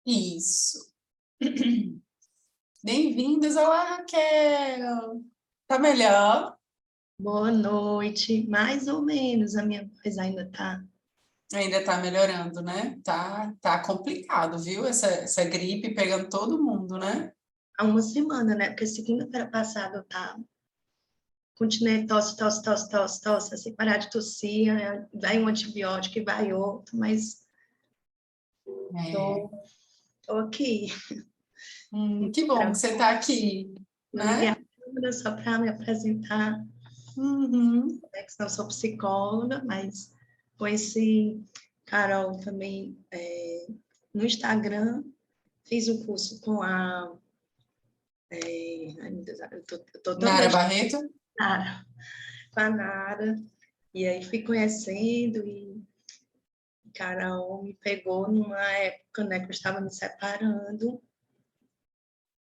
Isso. Bem-vindos, olá, Raquel. Tá melhor? Boa noite. Mais ou menos, a minha voz ainda tá. Ainda tá melhorando, né? Tá complicado, viu? Essa gripe pegando todo mundo, né? Há uma semana, né? Porque segunda-feira passada eu tava. Continuei tosse, tosse, tosse, tosse, tosse, sem parar de tossir. Vai um antibiótico e vai outro, mas É. tô, tô aqui. Que bom que você tá aqui, Eu liguei a né? câmera só para me apresentar, Uhum. né? Que eu sou psicóloga, mas conheci Carol também no Instagram. Fiz um curso com a. Ai, meu Deus, eu tô toda Nara Barreto? Nara, com a Nara. E aí fui conhecendo e Carol me pegou numa época, né, que eu estava me separando.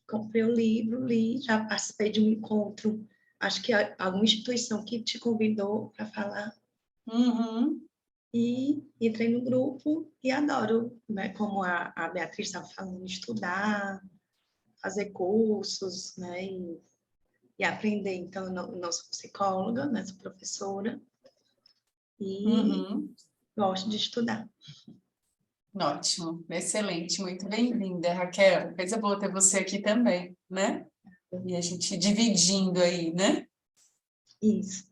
Comprei o livro, li, já participei de um encontro. Acho que alguma instituição que te convidou para falar. Uhum. E entrei no grupo e adoro, né, como a Beatriz estava falando, estudar, fazer cursos, né, e aprender. Então, eu não sou psicóloga, né, sou professora e Uhum. gosto de estudar. Ótimo, excelente, muito bem-vinda, Raquel. Coisa boa ter você aqui também, né? E a gente dividindo aí, né? Isso.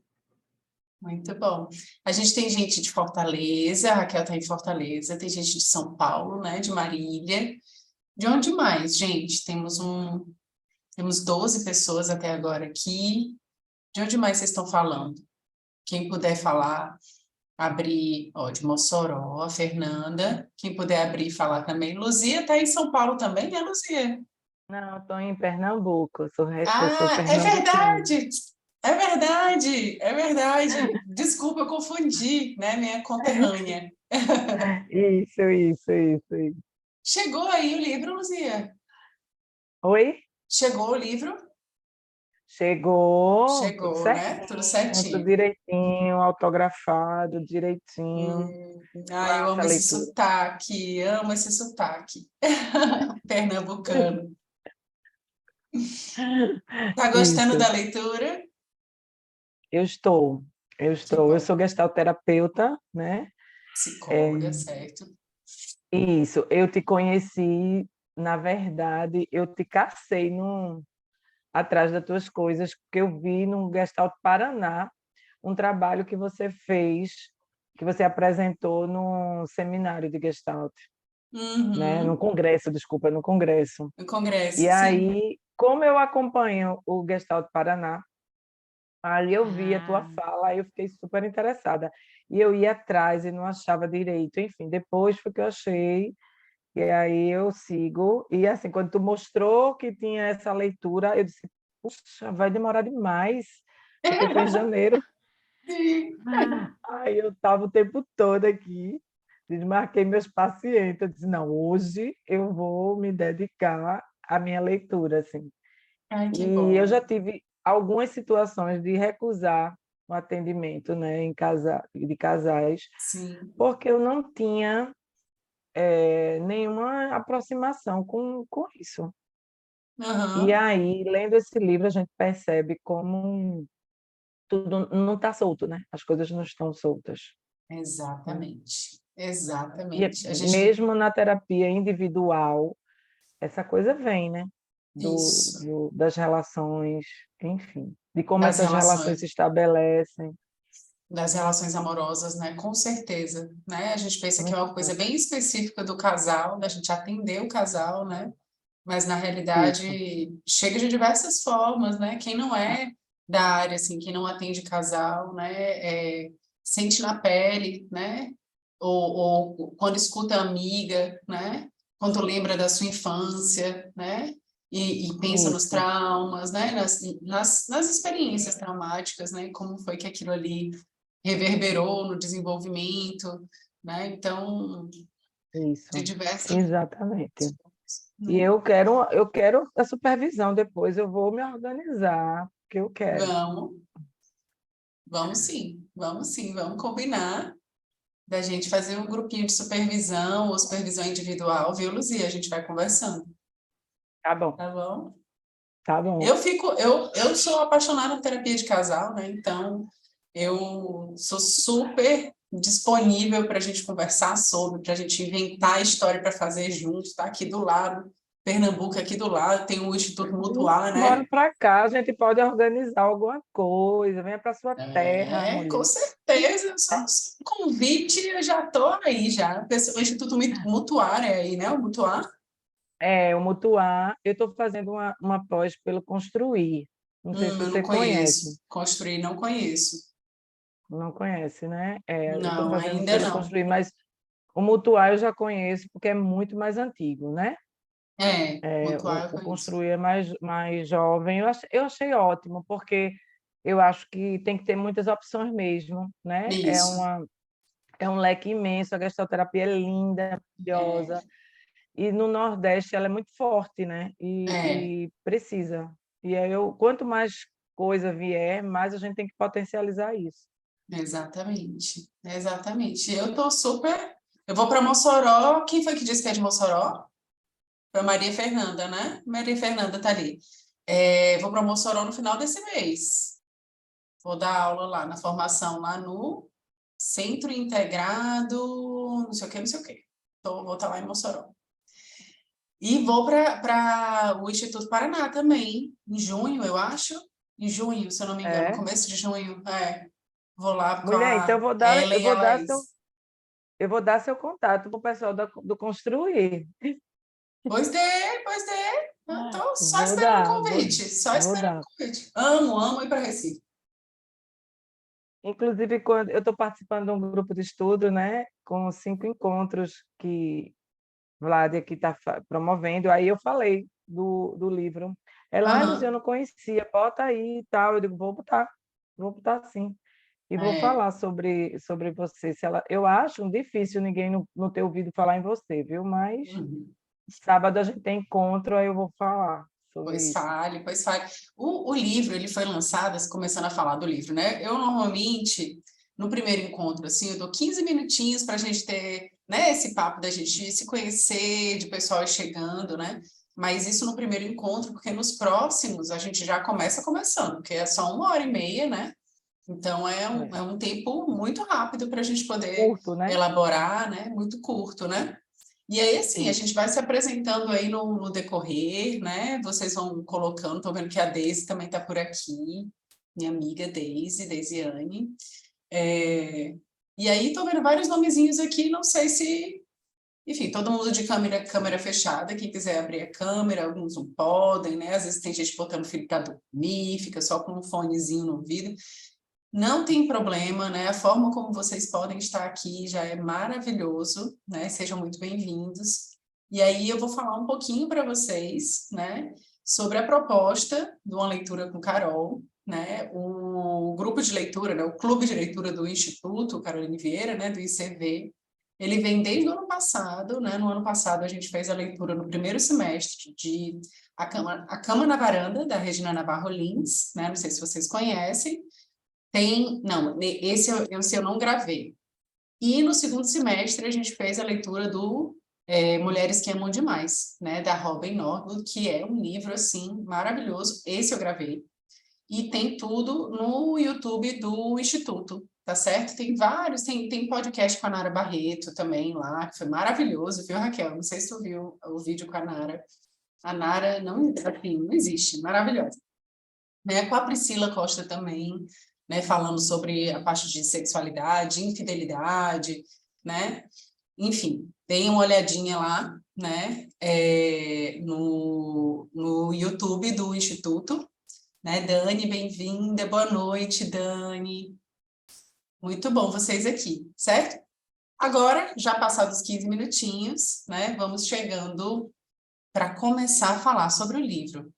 Muito bom. A gente tem gente de Fortaleza, a Raquel está em Fortaleza, tem gente de São Paulo, né? De Marília. De onde mais, gente? Temos 12 pessoas até agora aqui. De onde mais vocês estão falando? Quem puder falar, abrir, ó, de Mossoró, a Fernanda. Quem puder abrir e falar também. Luzia está em São Paulo também, né, Luzia? Não, estou em Pernambuco, eu sou Ah, é pernambucana. verdade! É verdade, é verdade. Desculpa, eu confundi, né, minha conterrânea. Isso. Chegou aí o livro, Luzia? Oi? Chegou o livro? Chegou, tudo Chegou, né? Tudo certinho, tudo certinho. direitinho, autografado, direitinho. Eu Massa amo a esse leitura. sotaque, amo esse sotaque. Pernambucano. Tá gostando Isso, da leitura? eu estou, eu Que estou. Eu bom. sou gestalterapeuta, né? Psicóloga, certo? Isso, eu te conheci, na verdade, eu te cacei atrás das tuas coisas, porque eu vi no Gestalt Paraná um trabalho que você fez, que você apresentou num seminário de Gestalt, né? No Uhum. congresso, desculpa, no congresso. No E congresso, sim. aí, como eu acompanho o Gestalt Paraná, aí eu vi a tua Ah, fala, aí eu fiquei super interessada. E eu ia atrás e não achava direito. Enfim, depois foi que eu achei, e aí eu sigo. E assim, quando tu mostrou que tinha essa leitura, eu disse, puxa, vai demorar demais, porque foi em janeiro. sim. Aí eu estava o tempo todo aqui, desmarquei meus pacientes. Eu disse, não, hoje eu vou me dedicar à minha leitura, assim. Ai, que E eu bom. já tive algumas situações de recusar o atendimento, né, de casais, Sim. porque eu não tinha nenhuma aproximação com isso. E Aham. aí, lendo esse livro, a gente percebe como tudo não está solto, né? As coisas não estão soltas. Exatamente. E Exatamente. A gente. mesmo na terapia individual, essa coisa vem, né? Isso. Das relações, enfim, de como Das essas relações relações. se estabelecem. Das relações amorosas, né? Com certeza, né? A gente pensa que é Muito uma coisa bom. bem específica do casal, da gente atender o casal, né? Mas na Isso. realidade chega de diversas formas, né? Quem não é da área, assim, quem não atende casal, né? Sente na pele, né? Ou quando escuta a amiga, né? Quando lembra da sua infância, né? E pensa nos Isso. traumas, né? Nas experiências traumáticas, né? Como foi que aquilo ali reverberou no desenvolvimento, né? Então, de Isso. diversas Exatamente. formas, E né? eu quero a supervisão depois, eu vou me organizar, porque eu quero. Vamos, vamos sim, vamos combinar. da gente fazer um grupinho de supervisão ou supervisão individual, viu, Luzia? A gente vai conversando, Tá bom, tá bom? tá bom. Eu sou apaixonada por terapia de casal, né? Então, eu sou super disponível para a gente conversar sobre, para a gente inventar a história para fazer junto, tá aqui do lado, Pernambuco aqui do lado, tem o Instituto Mutuar, Bora né? para cá, a gente pode organizar alguma coisa. Venha para sua terra, Com mulher. certeza, só um convite, eu já estou aí já. O Instituto Mutuar é aí, né? O Mutuar. É, o Mutuá, eu estou fazendo uma pós pelo Construir. Não sei se Eu não você conhece. conheço. Construir, não conheço. Não conhece, né? É, eu estou Não, fazendo ainda pelo não. Construir, mas o Mutuá eu já conheço porque é muito mais antigo, né? É, Mutuar eu o conheço. Construir é mais jovem. Eu achei ótimo, porque eu acho que tem que ter muitas opções mesmo, né? Isso. É um leque imenso, a gestalterapia é linda, É, maravilhosa. E no Nordeste ela é muito forte, né? é, E precisa. E aí quanto mais coisa vier, mais a gente tem que potencializar isso. exatamente. Exatamente. Eu tô super. Eu vou para Mossoró. Quem foi que disse que é de Mossoró? Foi a Maria Fernanda, né? Maria Fernanda tá ali. Vou para Mossoró no final desse mês. Vou dar aula lá na formação, lá no Centro Integrado, não sei o que, não sei o que. Então, vou estar lá em Mossoró. E vou para o Instituto Paraná também, em junho, eu acho. Em junho, se eu não me engano, É. começo de junho. Vou lá com Mulher, então a Ellen e a Laís. eu vou dar seu contato para o pessoal do Construir. Pois dê. Eu tô só Vou esperando o dar, vou, convite. Só vou esperando dar. o convite. Amo ir para Recife. Inclusive, quando eu estou participando de um grupo de estudo, né, com 5 encontros que Vlad aqui está promovendo, aí eu falei do livro. Ela, Luzia, eu Aham. não conhecia, bota aí e tal. Eu digo, vou botar sim. E vou É. falar sobre você. Eu acho difícil ninguém não ter ouvido falar em você, viu? Mas Uhum. sábado a gente tem encontro, aí eu vou falar sobre Pois isso. fale, pois fale. O livro, ele foi lançado, começando a falar do livro, né? Eu, normalmente, no primeiro encontro, assim, eu dou 15 minutinhos para a gente ter, né, esse papo da gente se conhecer, de pessoal chegando, né? Mas isso no primeiro encontro, porque nos próximos a gente já começa conversando, porque é só 1 hora e meia, né? Então É. é um tempo muito rápido para a gente poder Curto, né? elaborar, né? Muito curto, né? E aí, assim, a gente Isso. vai se apresentando aí no decorrer, né? Vocês vão colocando, tô vendo que a Deise também está por aqui, minha amiga Deisiane. É, E aí, tô vendo vários nomezinhos aqui, não sei se... Enfim, todo mundo de câmera fechada, quem quiser abrir a câmera, alguns não podem, né? Às vezes tem gente botando o filho para dormir, fica só com um fonezinho no ouvido. Não tem problema, né? A forma como vocês podem estar aqui já é maravilhoso, né? Sejam muito bem-vindos. E aí eu vou falar um pouquinho para vocês, né, sobre a proposta de uma leitura com Carol, né? O grupo de leitura, né, o clube de leitura do Instituto Caroline Vieira, né, do ICV, ele vem desde o ano passado, né? No ano passado a gente fez a leitura no primeiro semestre de A Cama na Varanda, da Regina Navarro Lins, né? Não sei se vocês conhecem. Não, esse eu não gravei. E no segundo semestre a gente fez a leitura do Mulheres que Amam Demais, né, da Robin Norwood, que é um livro, assim, maravilhoso. Esse eu gravei. E tem tudo no YouTube do Instituto, tá certo? Tem vários, tem podcast com a Nara Barreto também lá, que foi maravilhoso, viu, Raquel? Não sei se tu viu o vídeo com a Nara. A Nara não, assim, não existe, maravilhosa, né? Com a Priscila Costa também, né? Falando sobre a parte de sexualidade, infidelidade, né? Enfim, deem uma olhadinha lá, né? No YouTube do Instituto, né? Dani, bem-vinda, boa noite, Dani. Muito bom vocês aqui, certo? Agora, já passados os 15 minutinhos, né? Vamos chegando para começar a falar sobre o livro.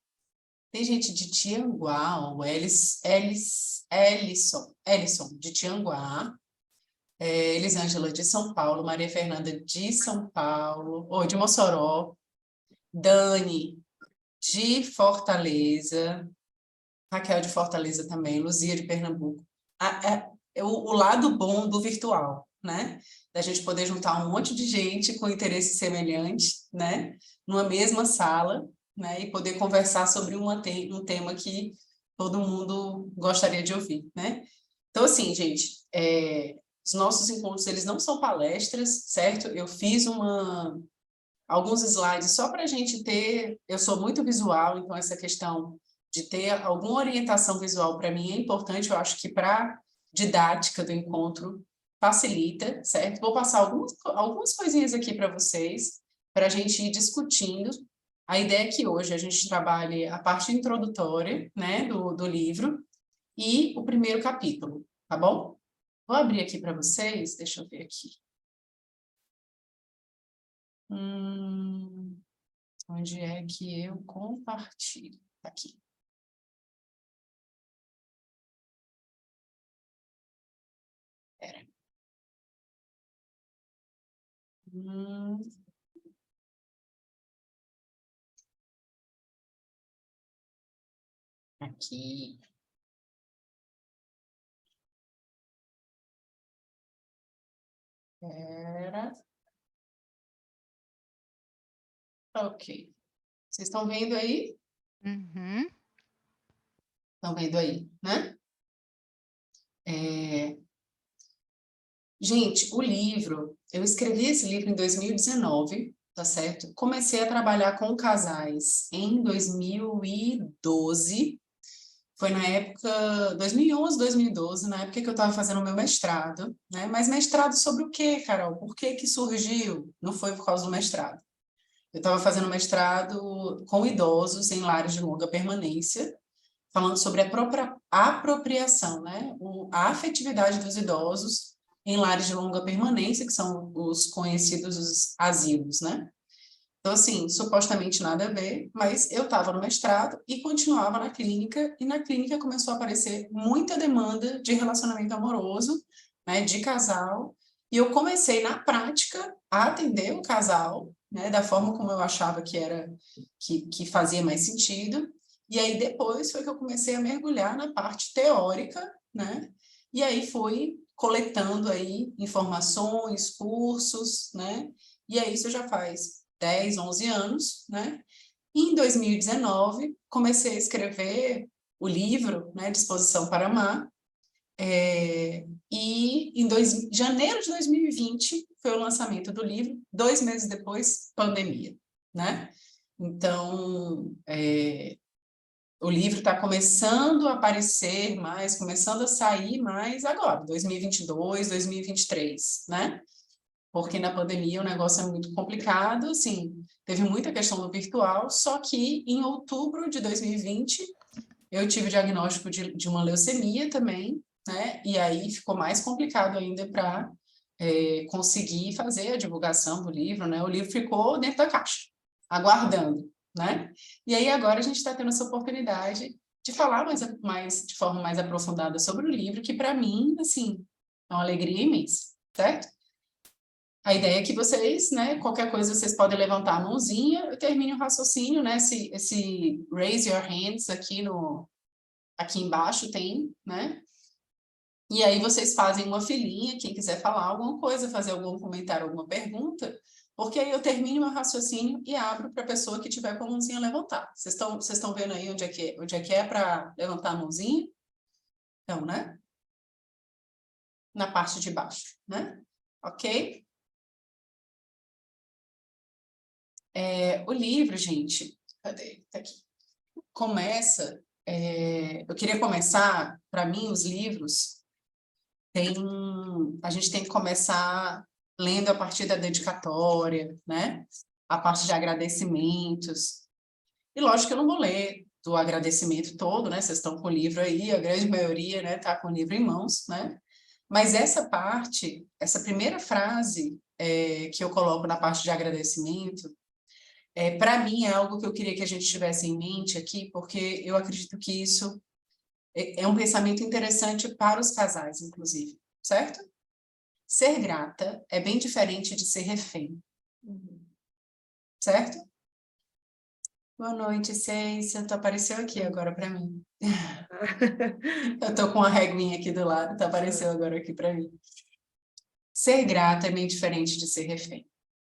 Tem gente de Tianguá, o Ellison de Tianguá, Elisângela de São Paulo, Maria Fernanda de São Paulo, ou de Mossoró, Dani de Fortaleza, Raquel de Fortaleza também, Luzia de Pernambuco. O lado bom do virtual, né? Da gente poder juntar um monte de gente com interesse semelhante, né? Numa mesma sala, né? E poder conversar sobre um tema que todo mundo gostaria de ouvir, né? Então, assim, gente, os nossos encontros, eles não são palestras, certo? Eu fiz alguns slides só para a gente ter... Eu sou muito visual, então essa questão de ter alguma orientação visual para mim é importante. Eu acho que para didática do encontro facilita, certo? Vou passar algumas coisinhas aqui para vocês, para a gente ir discutindo. A ideia é que hoje a gente trabalhe a parte introdutória, né, do livro e o primeiro capítulo, tá bom? Vou abrir aqui para vocês, deixa eu ver aqui. Onde é que eu compartilho? Aqui. Espera. Aqui. Espera. Ok. Vocês estão vendo aí? Uhum. Estão vendo aí, né? Gente, o livro, eu escrevi esse livro em 2019, tá certo? Comecei a trabalhar com casais em 2012, foi na época, 2011, 2012, na época que eu estava fazendo o meu mestrado, né? Mas mestrado sobre o quê, Carol? Por que que surgiu? Não foi por causa do mestrado. Eu estava fazendo mestrado com idosos em lares de longa permanência, falando sobre a própria apropriação, né? A afetividade dos idosos em lares de longa permanência, que são os conhecidos os asilos, né? Então, assim, supostamente nada a ver, mas eu estava no mestrado e continuava na clínica, e na clínica começou a aparecer muita demanda de relacionamento amoroso, né, de casal, e eu comecei, na prática, a atender o casal, né, da forma como eu achava que fazia mais sentido, e aí depois foi que eu comecei a mergulhar na parte teórica, né, e aí fui coletando aí informações, cursos, né, e aí isso já faz 10, 11 anos, né? E em 2019, comecei a escrever o livro, né, Disposição para Amar, e em janeiro de 2020 foi o lançamento do livro, 2 meses depois, pandemia, né? Então, o livro está começando a aparecer mais, começando a sair mais agora, 2022, 2023, né? Porque na pandemia o negócio é muito complicado, assim, teve muita questão do virtual, só que em outubro de 2020 eu tive o diagnóstico de uma leucemia também, né, e aí ficou mais complicado ainda para conseguir fazer a divulgação do livro, né, o livro ficou dentro da caixa, aguardando, né, e aí agora a gente está tendo essa oportunidade de falar de forma mais aprofundada sobre o livro, que para mim, assim, é uma alegria imensa, certo? A ideia é que vocês, né, qualquer coisa vocês podem levantar a mãozinha, eu termino o raciocínio, né, esse raise your hands aqui embaixo tem, né, e aí vocês fazem uma filinha, quem quiser falar alguma coisa, fazer algum comentário, alguma pergunta, porque aí eu termino meu raciocínio e abro para a pessoa que tiver com a mãozinha levantada. Vocês estão vendo aí onde é que é para levantar a mãozinha? Então, né, na parte de baixo, né, ok? O livro, gente, cadê? Tá aqui. Eu queria começar, para mim, os livros, a gente tem que começar lendo a partir da dedicatória, né? A parte de agradecimentos. E lógico que eu não vou ler do agradecimento todo, né? Vocês estão com o livro aí, a grande maioria, né, tá com o livro em mãos, né? Mas essa parte, essa primeira frase que eu coloco na parte de agradecimento, para mim é algo que eu queria que a gente tivesse em mente aqui, porque eu acredito que isso é um pensamento interessante para os casais, inclusive, certo? Ser grata é bem diferente de ser refém, certo? Boa noite, Cência. Tu apareceu aqui agora para mim. Eu tô com uma reguinha aqui do lado, tu apareceu agora aqui para mim. Ser grata é bem diferente de ser refém,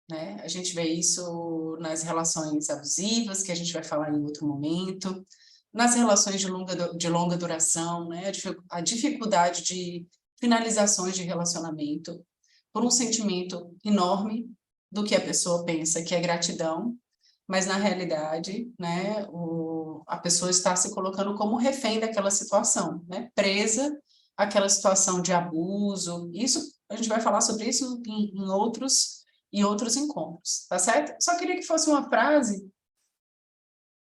né? A gente vê isso nas relações abusivas, que a gente vai falar em outro momento, nas relações de longa duração, né? A dificuldade de finalizações de relacionamento por um sentimento enorme do que a pessoa pensa que é gratidão, mas na realidade, né, a pessoa está se colocando como refém daquela situação, né? Presa àquela situação de abuso. Isso, a gente vai falar sobre isso em outros encontros, tá certo? Só queria que fosse uma frase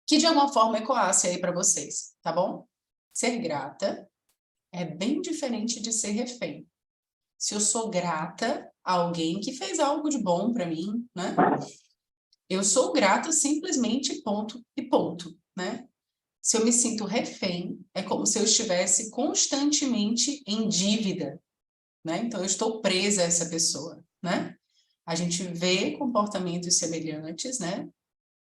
que de alguma forma ecoasse aí para vocês, tá bom? Ser grata é bem diferente de ser refém. Se eu sou grata a alguém que fez algo de bom para mim, né? Eu sou grata simplesmente, ponto e ponto, né? Se eu me sinto refém, é como se eu estivesse constantemente em dívida, né? Então, eu estou presa a essa pessoa, né? A gente vê comportamentos semelhantes, né?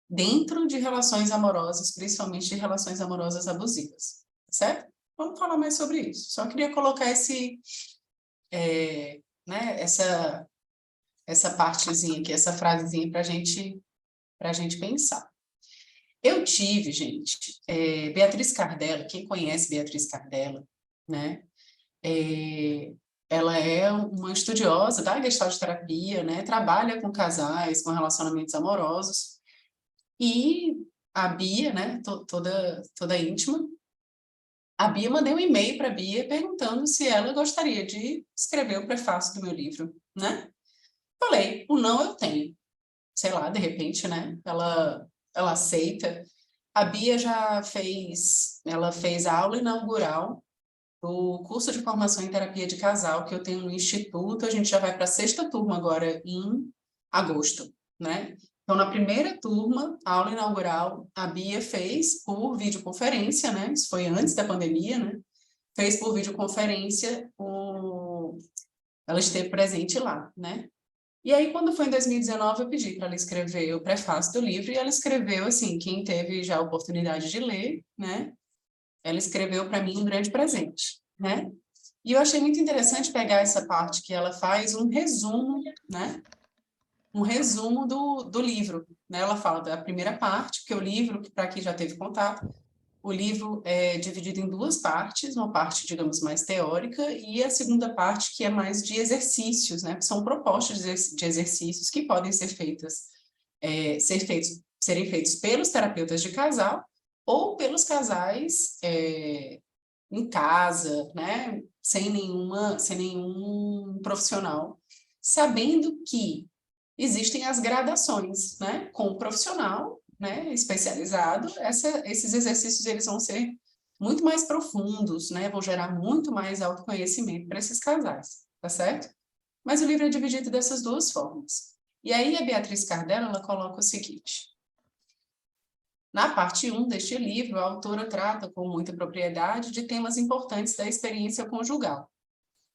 Dentro de relações amorosas, principalmente de relações amorosas abusivas, certo? Vamos falar mais sobre isso. Só queria colocar né, essa partezinha aqui, essa frasezinha para a gente pensar. Eu tive, gente, Beatriz Cardella, quem conhece Beatriz Cardella, né? Ela é uma estudiosa da Gestalt terapia, né? Trabalha com casais, com relacionamentos amorosos, e a Bia, né? Toda íntima, a Bia, mandei um e-mail para a Bia perguntando se ela gostaria de escrever o prefácio do meu livro, né? Falei, o não eu tenho. Sei lá, de repente, né? Ela aceita. A Bia ela fez a aula inaugural do curso de formação em terapia de casal que eu tenho no Instituto. A gente já vai para a 6ª turma agora em agosto, né? Então, na primeira turma, a aula inaugural, a Bia fez por videoconferência, né? Isso foi antes da pandemia, né? Fez por videoconferência, ela esteve presente lá, né? E aí, quando foi em 2019, eu pedi para ela escrever o prefácio do livro, e ela escreveu, assim, quem teve já a oportunidade de ler, né? Ela escreveu para mim um grande presente, né? E eu achei muito interessante pegar essa parte que ela faz um resumo, né? Um resumo do livro, né? Ela fala da primeira parte, porque o livro, para quem já teve contato, o livro é dividido em 2 partes, uma parte, digamos, mais teórica, e a segunda parte, que é mais de exercícios, né? São propostas de exercícios que podem serem feitos pelos terapeutas de casal ou pelos casais em casa, né? Sem nenhum profissional, sabendo que existem as gradações, né? Com o profissional, né, especializado, esses exercícios eles vão ser muito mais profundos, né, vão gerar muito mais autoconhecimento para esses casais, tá certo? Mas o livro é dividido dessas 2 formas. E aí a Beatriz Cardella, ela coloca o seguinte: na parte 1 deste livro, a autora trata com muita propriedade de temas importantes da experiência conjugal: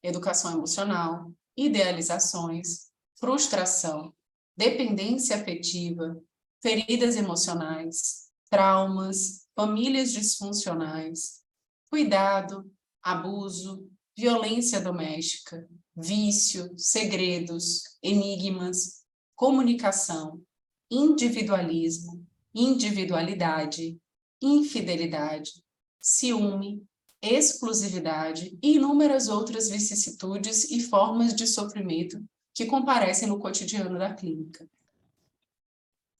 educação emocional, idealizações, frustração, dependência afetiva, feridas emocionais, traumas, famílias disfuncionais, cuidado, abuso, violência doméstica, vício, segredos, enigmas, comunicação, individualismo, individualidade, infidelidade, ciúme, exclusividade e inúmeras outras vicissitudes e formas de sofrimento que comparecem no cotidiano da clínica.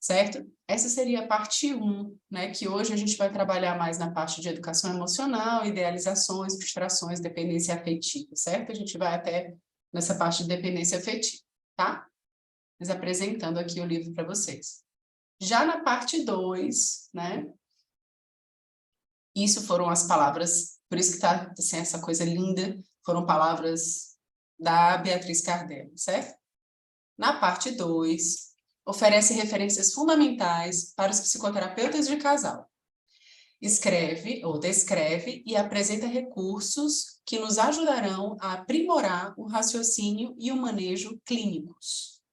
Certo? Essa seria a parte 1, né, que hoje a gente vai trabalhar mais na parte de educação emocional, idealizações, frustrações, dependência afetiva, certo? A gente vai até nessa parte de dependência afetiva, tá? Mas apresentando aqui o livro para vocês. Já na parte 2, né, isso foram as palavras, por isso que está assim, essa coisa linda, foram palavras da Beatriz Cardella, certo? Na parte 2, oferece referências fundamentais para os psicoterapeutas de casal. Escreve ou descreve e apresenta recursos que nos ajudarão a aprimorar o raciocínio e o manejo clínicos,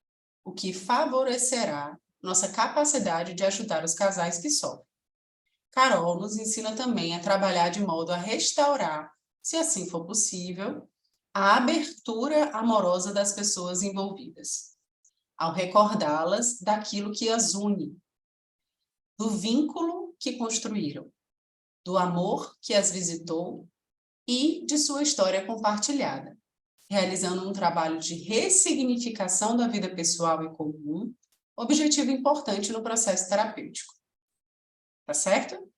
o que favorecerá nossa capacidade de ajudar os casais que sofrem. Carol nos ensina também a trabalhar de modo a restaurar, se assim for possível, a abertura amorosa das pessoas envolvidas, ao recordá-las daquilo que as une, do vínculo que construíram, do amor que as visitou e de sua história compartilhada, realizando um trabalho de ressignificação da vida pessoal e comum, objetivo importante no processo terapêutico. Tá certo?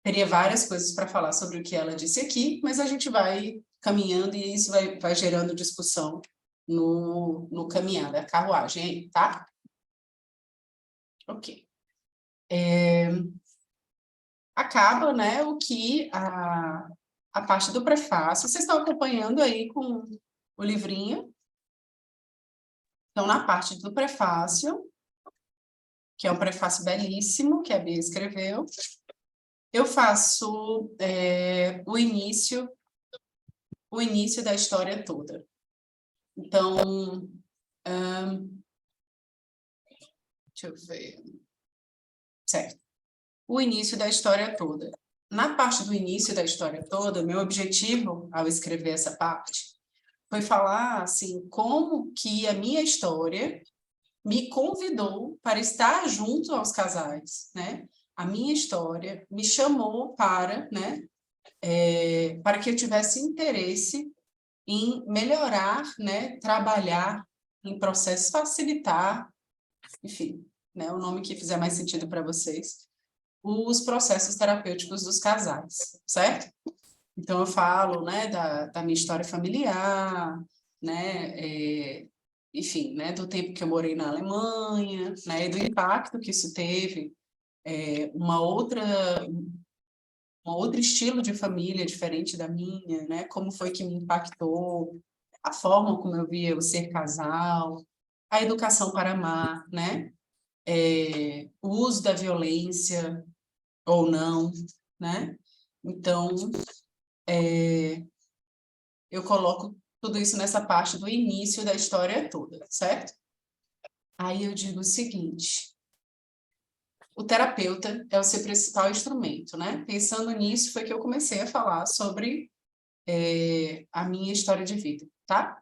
Teria várias coisas para falar sobre o que ela disse aqui, mas a gente vai caminhando e isso vai gerando discussão no caminhar da carruagem aí, tá? Ok. Acaba, né, o que a parte do prefácio. Vocês estão acompanhando aí com o livrinho? Então, na parte do prefácio, que é um prefácio belíssimo, que a Bia escreveu, eu faço o início da história toda. Então, deixa eu ver. Certo. O início da história toda. Na parte do início da história toda, meu objetivo, ao escrever essa parte, foi falar, assim, como que a minha história me convidou para estar junto aos casais, né? A minha história me chamou para, né, para que eu tivesse interesse em melhorar, né, trabalhar em processos, facilitar, enfim, né, o nome que fizer mais sentido para vocês, os processos terapêuticos dos casais, certo? Então, eu falo, né, da minha história familiar, né, enfim, né, do tempo que eu morei na Alemanha, né, e do impacto que isso teve, uma outro estilo de família diferente da minha, né, como foi que me impactou, a forma como eu via o ser casal, a educação para amar, né, o uso da violência ou não, né, então, eu coloco tudo isso nessa parte do início da história toda, certo? Aí eu digo o seguinte, o terapeuta é o seu principal instrumento, né? Pensando nisso, foi que eu comecei a falar sobre a minha história de vida, tá?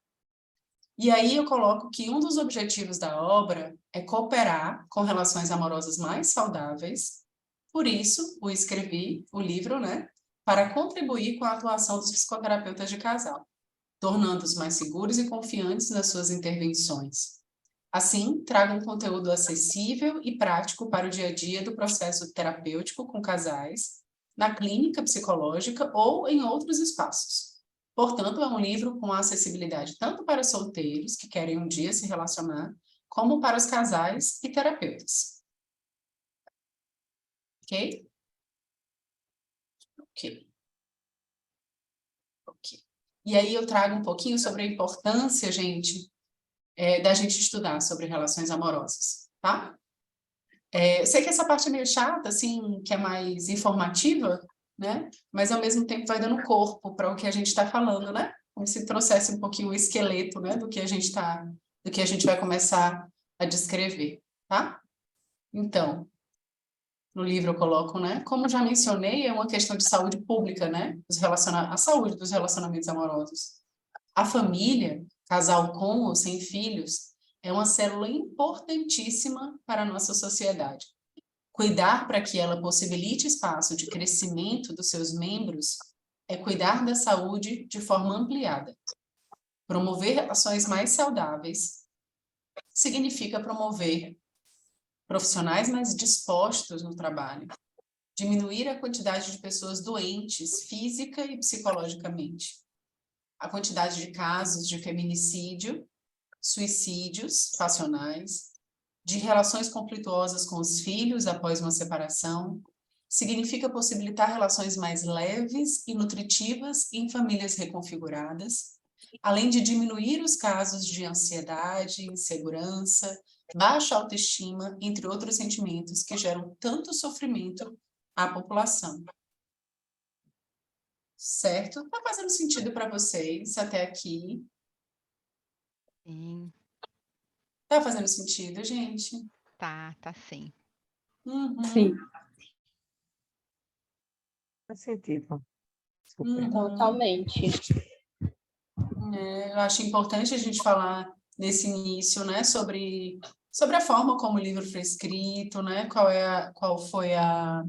E aí eu coloco que um dos objetivos da obra é cooperar com relações amorosas mais saudáveis, por isso o escrevi, o livro, né? Para contribuir com a atuação dos psicoterapeutas de casal, tornando-os mais seguros e confiantes nas suas intervenções. Assim, trago um conteúdo acessível e prático para o dia a dia do processo terapêutico com casais, na clínica psicológica ou em outros espaços. Portanto, é um livro com acessibilidade tanto para solteiros que querem um dia se relacionar, como para os casais e terapeutas. Ok? Ok. Ok. E aí eu trago um pouquinho sobre a importância, gente, da gente estudar sobre relações amorosas, tá? Eu sei que essa parte é meio chata, assim, que é mais informativa, né? Mas, ao mesmo tempo, vai dando corpo para o que a gente está falando, né? Como se trouxesse um pouquinho o esqueleto, né? Do que a gente vai começar a descrever, tá? Então, no livro eu coloco, né? Como já mencionei, é uma questão de saúde pública, né? A saúde dos relacionamentos amorosos. A família, casal com ou sem filhos, é uma célula importantíssima para a nossa sociedade. Cuidar para que ela possibilite espaço de crescimento dos seus membros é cuidar da saúde de forma ampliada. Promover relações mais saudáveis significa promover profissionais mais dispostos no trabalho, diminuir a quantidade de pessoas doentes física e psicologicamente, a quantidade de casos de feminicídio, suicídios passionais, de relações conflituosas com os filhos após uma separação, significa possibilitar relações mais leves e nutritivas em famílias reconfiguradas, além de diminuir os casos de ansiedade, insegurança, baixa autoestima, entre outros sentimentos que geram tanto sofrimento à população. Certo? Tá fazendo sentido para vocês até aqui? Sim, Tá fazendo sentido, gente? tá sim. Uhum. Sim, Faz sentido. Super. Uhum. totalmente. Eu acho importante a gente falar nesse início, né, sobre a forma como o livro foi escrito, né, qual foi a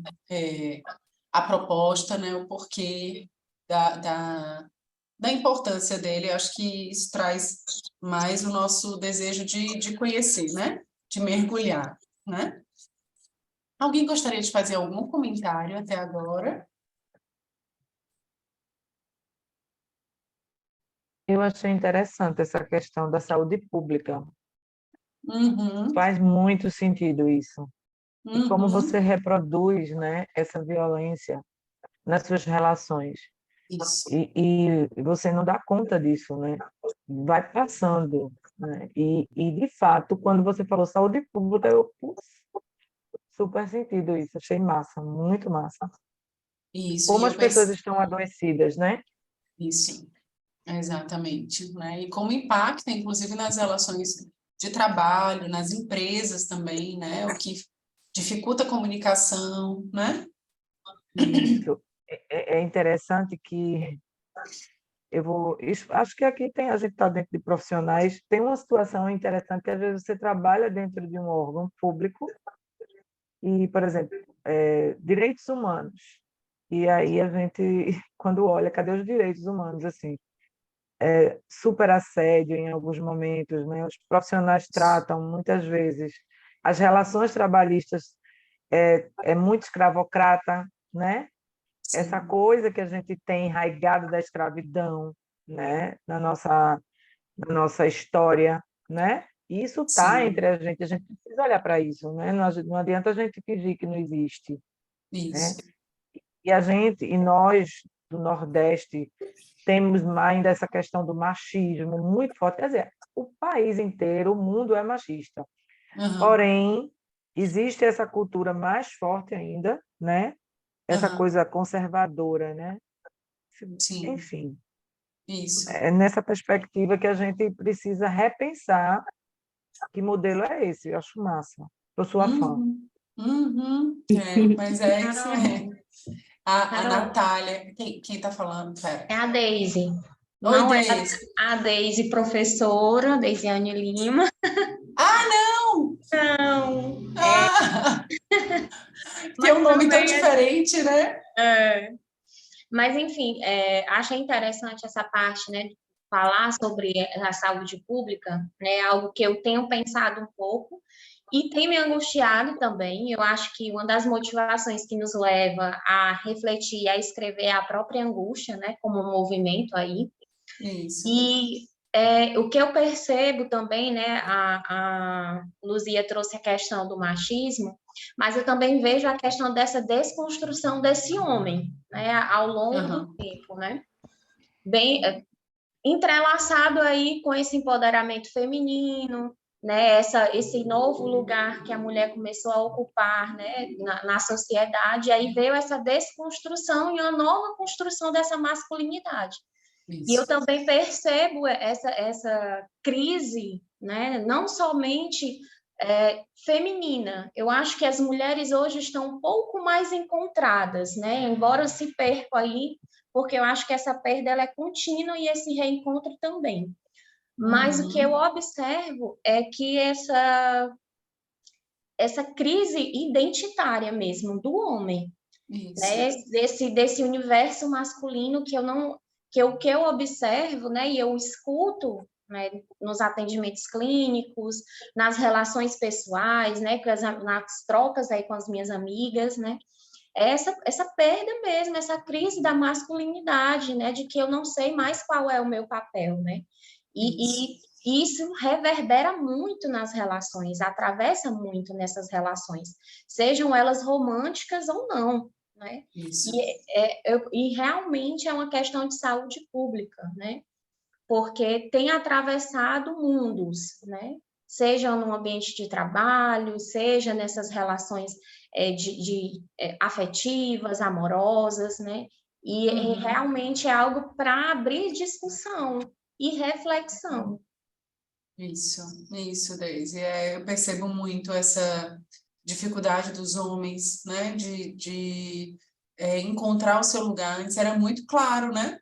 proposta, né, o porquê da importância dele. Eu acho que isso traz mais o nosso desejo de conhecer, né, de mergulhar, né? Alguém gostaria de fazer algum comentário até agora? Eu achei interessante essa questão da saúde pública. Uhum, Faz muito sentido isso. E como você uhum, reproduz, né, essa violência nas suas relações. isso. E você não dá conta disso, né? Vai passando, né? E, de fato, quando você falou saúde pública, eu putz, super sentido isso. Achei massa, muito massa. Isso, e Como eu as pessoas penso, estão adoecidas, né? isso, exatamente, né? E como impacta, inclusive, nas relações de trabalho, nas empresas também, né? O que dificulta a comunicação, né? Isso. É interessante que acho que aqui tem, a gente está dentro de profissionais, tem uma situação interessante que às vezes você trabalha dentro de um órgão público e, por exemplo, direitos humanos. E aí a gente, quando olha, cadê os direitos humanos, assim? Super assédio em alguns momentos, né? Os profissionais tratam muitas vezes as relações trabalhistas é muito escravocrata, né? Essa Sim, coisa que a gente tem enraizado da escravidão, né? Na nossa história, né? Isso está sim, entre a gente precisa olhar para isso, né? Não adianta a gente fingir que não existe, né? isso. E nós do Nordeste temos ainda essa questão do machismo muito forte. Quer dizer, o país inteiro, o mundo é machista. Aham, Porém, existe essa cultura mais forte ainda, né? Essa aham, coisa conservadora, né? sim, Enfim, isso. é nessa perspectiva que a gente precisa repensar que modelo é esse. Eu acho massa. Eu sou a fã. Uhum, uhum, mas é isso Carol, mesmo. A Carol, Natália, quem tá falando? Pera. é a Deise. Oi, Não é Deise. a Deise professora, Deisiane Lima. Ah, não! Não, Ah, tem mas um nome tão também diferente, né? mas enfim, achei interessante essa parte, né, de falar sobre a saúde pública, né, algo que eu tenho pensado um pouco e tem me angustiado também. Eu acho que uma das motivações que nos leva a refletir, a escrever é a própria angústia, né, como um movimento aí. Isso. E o que eu percebo também, né, a Luzia trouxe a questão do machismo, mas eu também vejo a questão dessa desconstrução desse homem, né, ao longo do Aham. tempo, né, bem entrelaçado aí com esse empoderamento feminino, né, esse novo lugar que a mulher começou a ocupar, né, na sociedade, e aí veio essa desconstrução e uma nova construção dessa masculinidade. E eu Isso. também percebo essa crise, né, não somente feminina. Eu acho que as mulheres hoje estão um pouco mais encontradas, né, embora se percam aí, porque eu acho que essa perda ela é contínua e esse reencontro também. Mas o que eu Uhum. observo é que essa crise identitária mesmo do homem, Isso. né, desse universo masculino que eu não que eu observo, né, e eu escuto, né, nos atendimentos clínicos, nas relações pessoais, né, nas trocas aí com as minhas amigas, né, essa perda mesmo, essa crise da masculinidade, né, de que eu não sei mais qual é o meu papel, né, Isso. e isso reverbera muito nas relações, atravessa muito nessas relações, sejam elas românticas ou não, né? Isso. E realmente é uma questão de saúde pública, né? Porque tem atravessado mundos, né? Seja no ambiente de trabalho, seja nessas relações afetivas, amorosas, né? E Uhum. realmente é algo para abrir discussão e reflexão. Isso, Daisy. Eu percebo muito essa dificuldade dos homens, né, de encontrar o seu lugar. Antes era muito claro, né?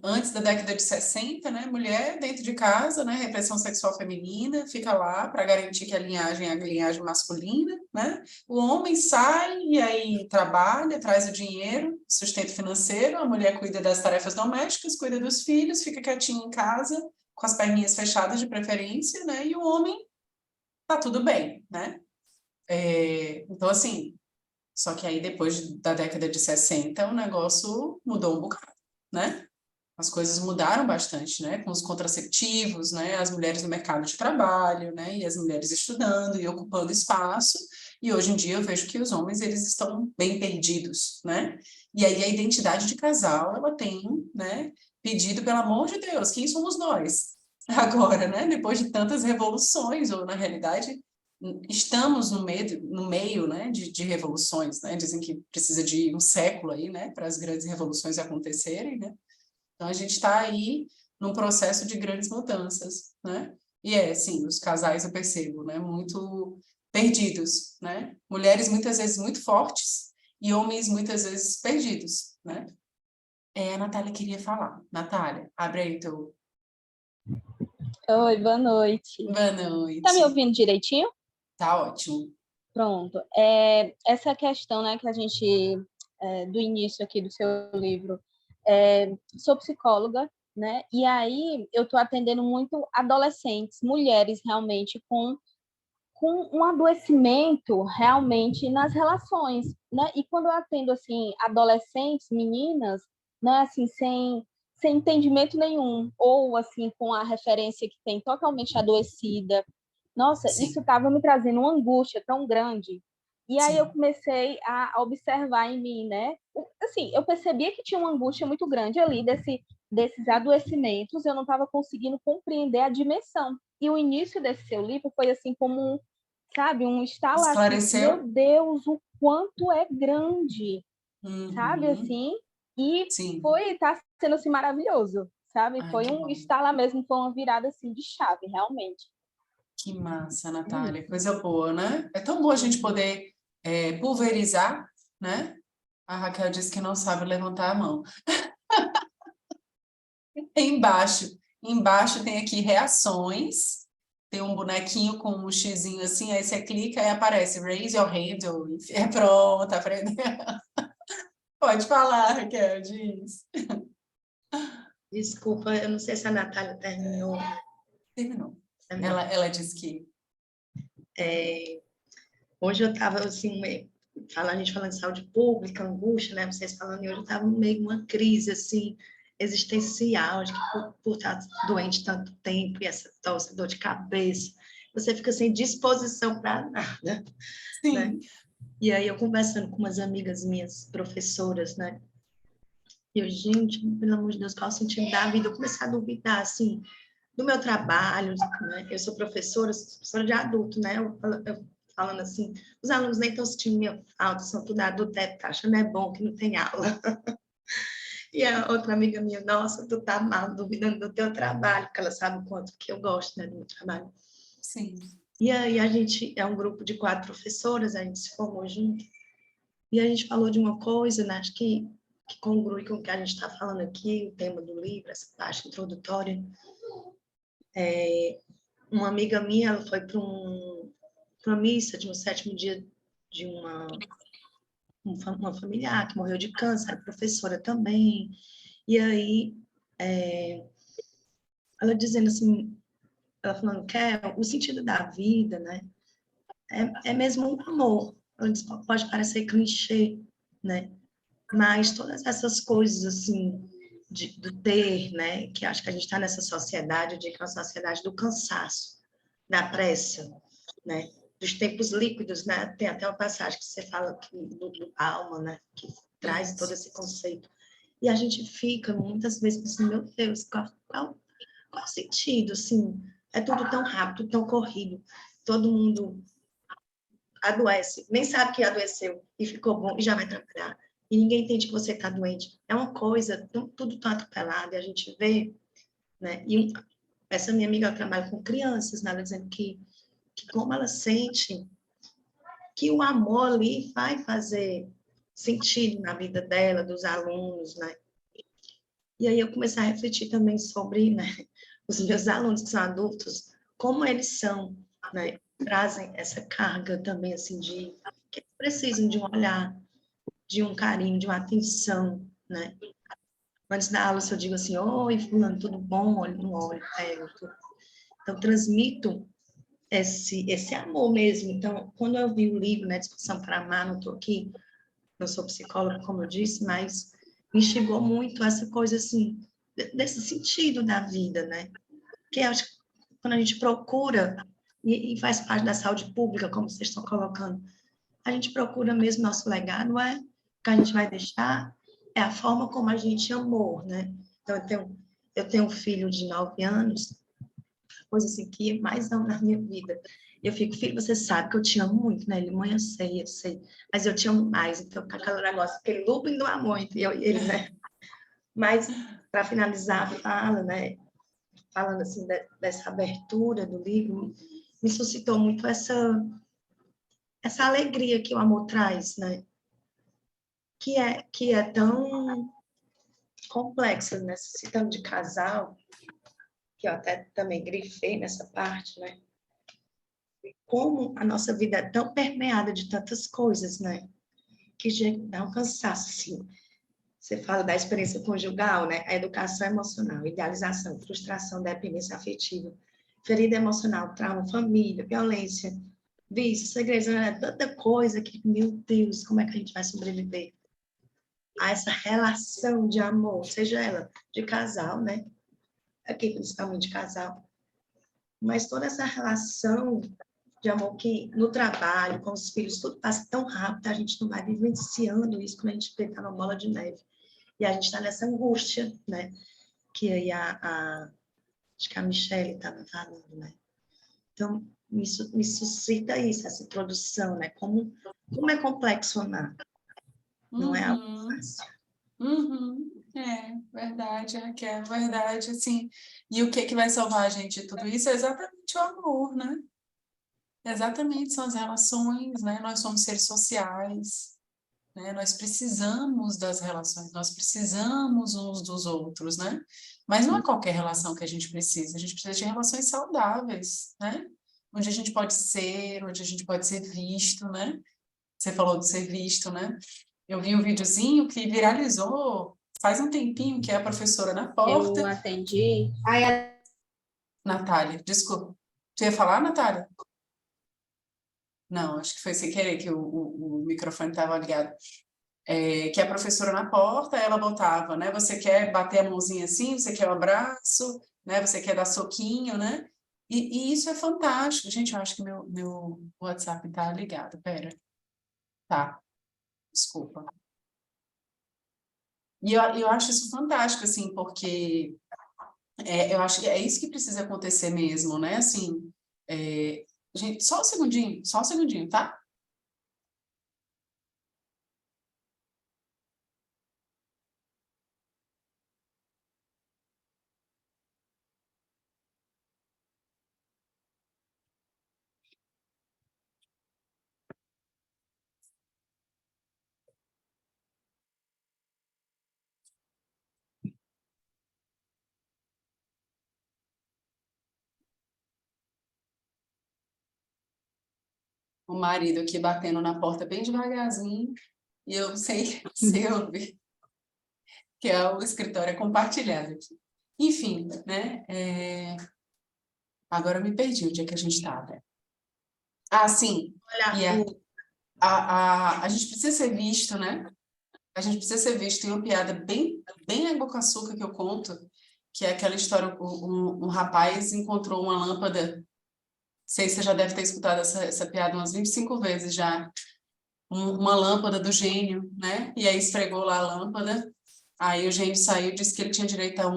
antes da década de 60, né, mulher dentro de casa, né, repressão sexual feminina, fica lá para garantir que a linhagem é a linhagem masculina, né, o homem sai e aí trabalha, traz o dinheiro, sustento financeiro, a mulher cuida das tarefas domésticas, cuida dos filhos, fica quietinha em casa, com as perninhas fechadas de preferência, né, e o homem tá tudo bem, né. Então, assim, só que aí depois da década de 60 o negócio mudou um bocado, né? As coisas mudaram bastante, né? Com os contraceptivos, né? As mulheres no mercado de trabalho, né? E as mulheres estudando e ocupando espaço. E hoje em dia eu vejo que os homens, eles estão bem perdidos, né? E aí a identidade de casal, ela tem, né? Pedido, pelo amor de Deus, quem somos nós? Agora, né? Depois de tantas revoluções, ou na realidade, estamos no meio, né? De revoluções, né? Dizem que precisa de um século aí, né? Para as grandes revoluções acontecerem, né? Então, a gente está aí num processo de grandes mudanças, né? E sim, os casais eu percebo, né? Muito perdidos, né? Mulheres muitas vezes muito fortes e homens muitas vezes perdidos, né? A Natália queria falar. Natália, abre aí teu... Oi, boa noite. Boa Tá me noite. ouvindo direitinho? Tá ótimo. Pronto. Essa questão, né, que a gente, do início aqui do seu livro, sou psicóloga, né, e aí eu estou atendendo muito adolescentes, mulheres realmente com um adoecimento realmente nas relações, né, e quando eu atendo, assim, adolescentes, meninas, né, assim, sem entendimento nenhum, ou, assim, com a referência que tem totalmente adoecida, nossa, Sim, isso estava me trazendo uma angústia tão grande. E aí eu sim, comecei a observar em mim, né? Assim, eu percebia que tinha uma angústia muito grande ali desses adoecimentos, eu não estava conseguindo compreender a dimensão. E o início desse seu livro foi assim como sabe, um estalar assim, meu esclareceu? Deus, o quanto é grande, sabe, Uhum. assim, e Sim. tá sendo assim maravilhoso, sabe? Ai, Foi que um bom. estalar mesmo, foi uma virada assim de chave, realmente. Que massa, Natália. Coisa boa, né? É tão bom a gente poder pulverizar, né? A Raquel disse que não sabe levantar a mão. Embaixo tem aqui reações. Tem um bonequinho com um xizinho assim, aí você clica e aparece raise your hand, ou pronto, aprendeu. Pode falar, Raquel, diz. Desculpa, eu não sei se a Natália terminou. Terminou. Terminou. Ela disse que... Hoje eu estava assim, a gente falando de saúde pública, angústia, né? Vocês falando, e hoje eu estava meio numa crise assim existencial, acho que por estar doente tanto tempo e essa tosse, dor de cabeça, você fica sem disposição para nada, né? Sim. E aí eu conversando com umas amigas minhas, professoras, né? E eu, gente, pelo amor de Deus, qual é o sentido da vida? Eu comecei a duvidar, assim, do meu trabalho, né? Eu sou professora de adulto, né? Eu falando assim, os alunos nem estão sentindo minha falta, são tudo adulto, tá achando é bom que não tem aula. E a outra amiga minha, nossa, tu tá mal, duvidando do teu trabalho, porque ela sabe o quanto que eu gosto, né, do meu trabalho. Sim. E aí a gente é um grupo de 4 professoras, a gente se formou junto, e a gente falou de uma coisa, né, acho que congrui com o que a gente está falando aqui, o tema do livro, essa parte introdutória. Uma amiga minha, ela foi para uma missa de um 7º dia de uma familiar que morreu de câncer, era professora também, e aí ela dizendo assim, ela falando que o sentido da vida, né, é mesmo um amor. Ela diz, pode parecer clichê, né, mas todas essas coisas assim do ter, né, que acho que a gente está nessa sociedade, eu digo que é uma sociedade do cansaço, da pressa, né, dos tempos líquidos, né, tem até uma passagem que você fala que, do alma, né, que traz todo esse conceito, e a gente fica muitas vezes assim, meu Deus, qual o sentido, assim, é tudo tão rápido, tão corrido, todo mundo adoece, nem sabe que adoeceu e ficou bom e já vai trabalhar. E ninguém entende que você está doente. É uma coisa, tudo tão atropelado, e a gente vê, né? E essa minha amiga trabalha com crianças, né? Ela dizendo que como ela sente que o amor ali vai fazer sentido na vida dela, dos alunos, né? E aí eu comecei a refletir também sobre, né, os meus alunos que são adultos, como eles são, né, trazem essa carga também, assim, de que precisam de um olhar, de um carinho, de uma atenção, né? Antes da aula, se eu digo assim, oi, fulano, tudo bom? Olho no olho, tudo. Então, transmito esse amor mesmo. Então, quando eu vi o livro, né, Discussão para Amar, não estou aqui, não sou psicóloga, como eu disse, mas me chegou muito essa coisa, assim, desse sentido da vida, né? Que acho que quando a gente procura, e faz parte da saúde pública, como vocês estão colocando, a gente procura mesmo nosso legado, é o que a gente vai deixar, é a forma como a gente amou, né? Então, eu tenho um filho de 9 anos, coisa assim que eu mais amo na minha vida. Eu fico, filho, você sabe que eu te amo muito, né? Ele, mãe, eu sei, mas eu te amo mais. Então, com aquele negócio, aquele looping do amor entre eu e ele, né? Mas, para finalizar a fala, né? Falando assim dessa abertura do livro, me suscitou muito essa alegria que o amor traz, né? Que é tão complexa, né? Citando de casal, que eu até também grifei nessa parte, né? Como a nossa vida é tão permeada de tantas coisas, né? Que já dá um cansaço, assim. Você fala da experiência conjugal, né? A educação emocional, idealização, frustração, dependência afetiva, ferida emocional, trauma, família, violência, vício, segredos, né? Tanta coisa que, meu Deus, como é que a gente vai sobreviver a essa relação de amor, seja ela de casal, né? Aqui, principalmente de casal, mas toda essa relação de amor que no trabalho, com os filhos, tudo passa tão rápido, a gente não vai vivenciando isso quando a gente está numa bola de neve. E a gente está nessa angústia, né? Que aí acho que a Michelle estava falando, né? Então, me suscita isso, essa produção, né? Como é complexo amar. Não é algo fácil. É verdade, que é verdade, assim. E o que vai salvar a gente de tudo isso é exatamente o amor, né? Exatamente, são as relações, né? Nós somos seres sociais, né? Nós precisamos das relações, nós precisamos uns dos outros, né? Mas não é qualquer relação que a gente precisa de relações saudáveis, né? Onde a gente pode ser, onde a gente pode ser visto, né? Você falou de ser visto, né? Eu vi um videozinho que viralizou faz um tempinho, que é a professora na porta. Eu atendi. Natália, desculpa. Tu ia falar, Natália? Não, acho que foi sem querer que o microfone estava ligado. Que a professora na porta, ela botava, né? Você quer bater a mãozinha assim? Você quer um abraço? Né? Você quer dar soquinho, né? E isso é fantástico. Gente, eu acho que meu WhatsApp está ligado. Pera. Tá, desculpa. E eu acho isso fantástico, assim, porque eu acho que é isso que precisa acontecer mesmo, né? Assim, gente, só um segundinho, tá? O marido aqui batendo na porta bem devagarzinho, e eu sei ouvir, que é o escritório compartilhado aqui. Enfim, né? Agora eu me perdi onde é que a gente estava. Sim. E a gente precisa ser visto, né? A gente precisa ser visto. Tem uma piada bem água com açúcar que eu conto, que é aquela história, um rapaz encontrou uma lâmpada, sei se você já deve ter escutado essa piada umas 25 vezes já, uma lâmpada do gênio, né? E aí esfregou lá a lâmpada, aí o gênio saiu e disse que ele tinha direito a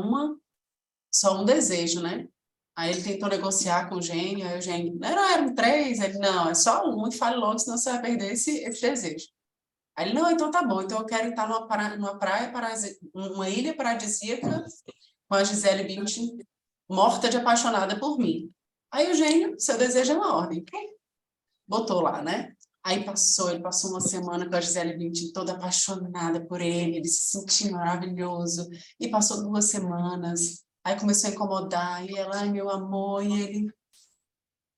só um desejo, né? Aí ele tentou negociar com o gênio, aí o gênio, não, eram 3, ele, não, é só um, e fale logo, senão você vai perder esse desejo. Aí ele, não, então tá bom, então eu quero estar numa praia, uma ilha paradisíaca, com a Gisele Bündchen, morta de apaixonada por mim. Aí o gênio, seu desejo é uma ordem. Botou lá, né? Aí ele passou uma semana com a Gisele Bündchen toda apaixonada por ele se sentiu maravilhoso, e passou 2 semanas, aí começou a incomodar, e ela, ai, meu amor, e ele,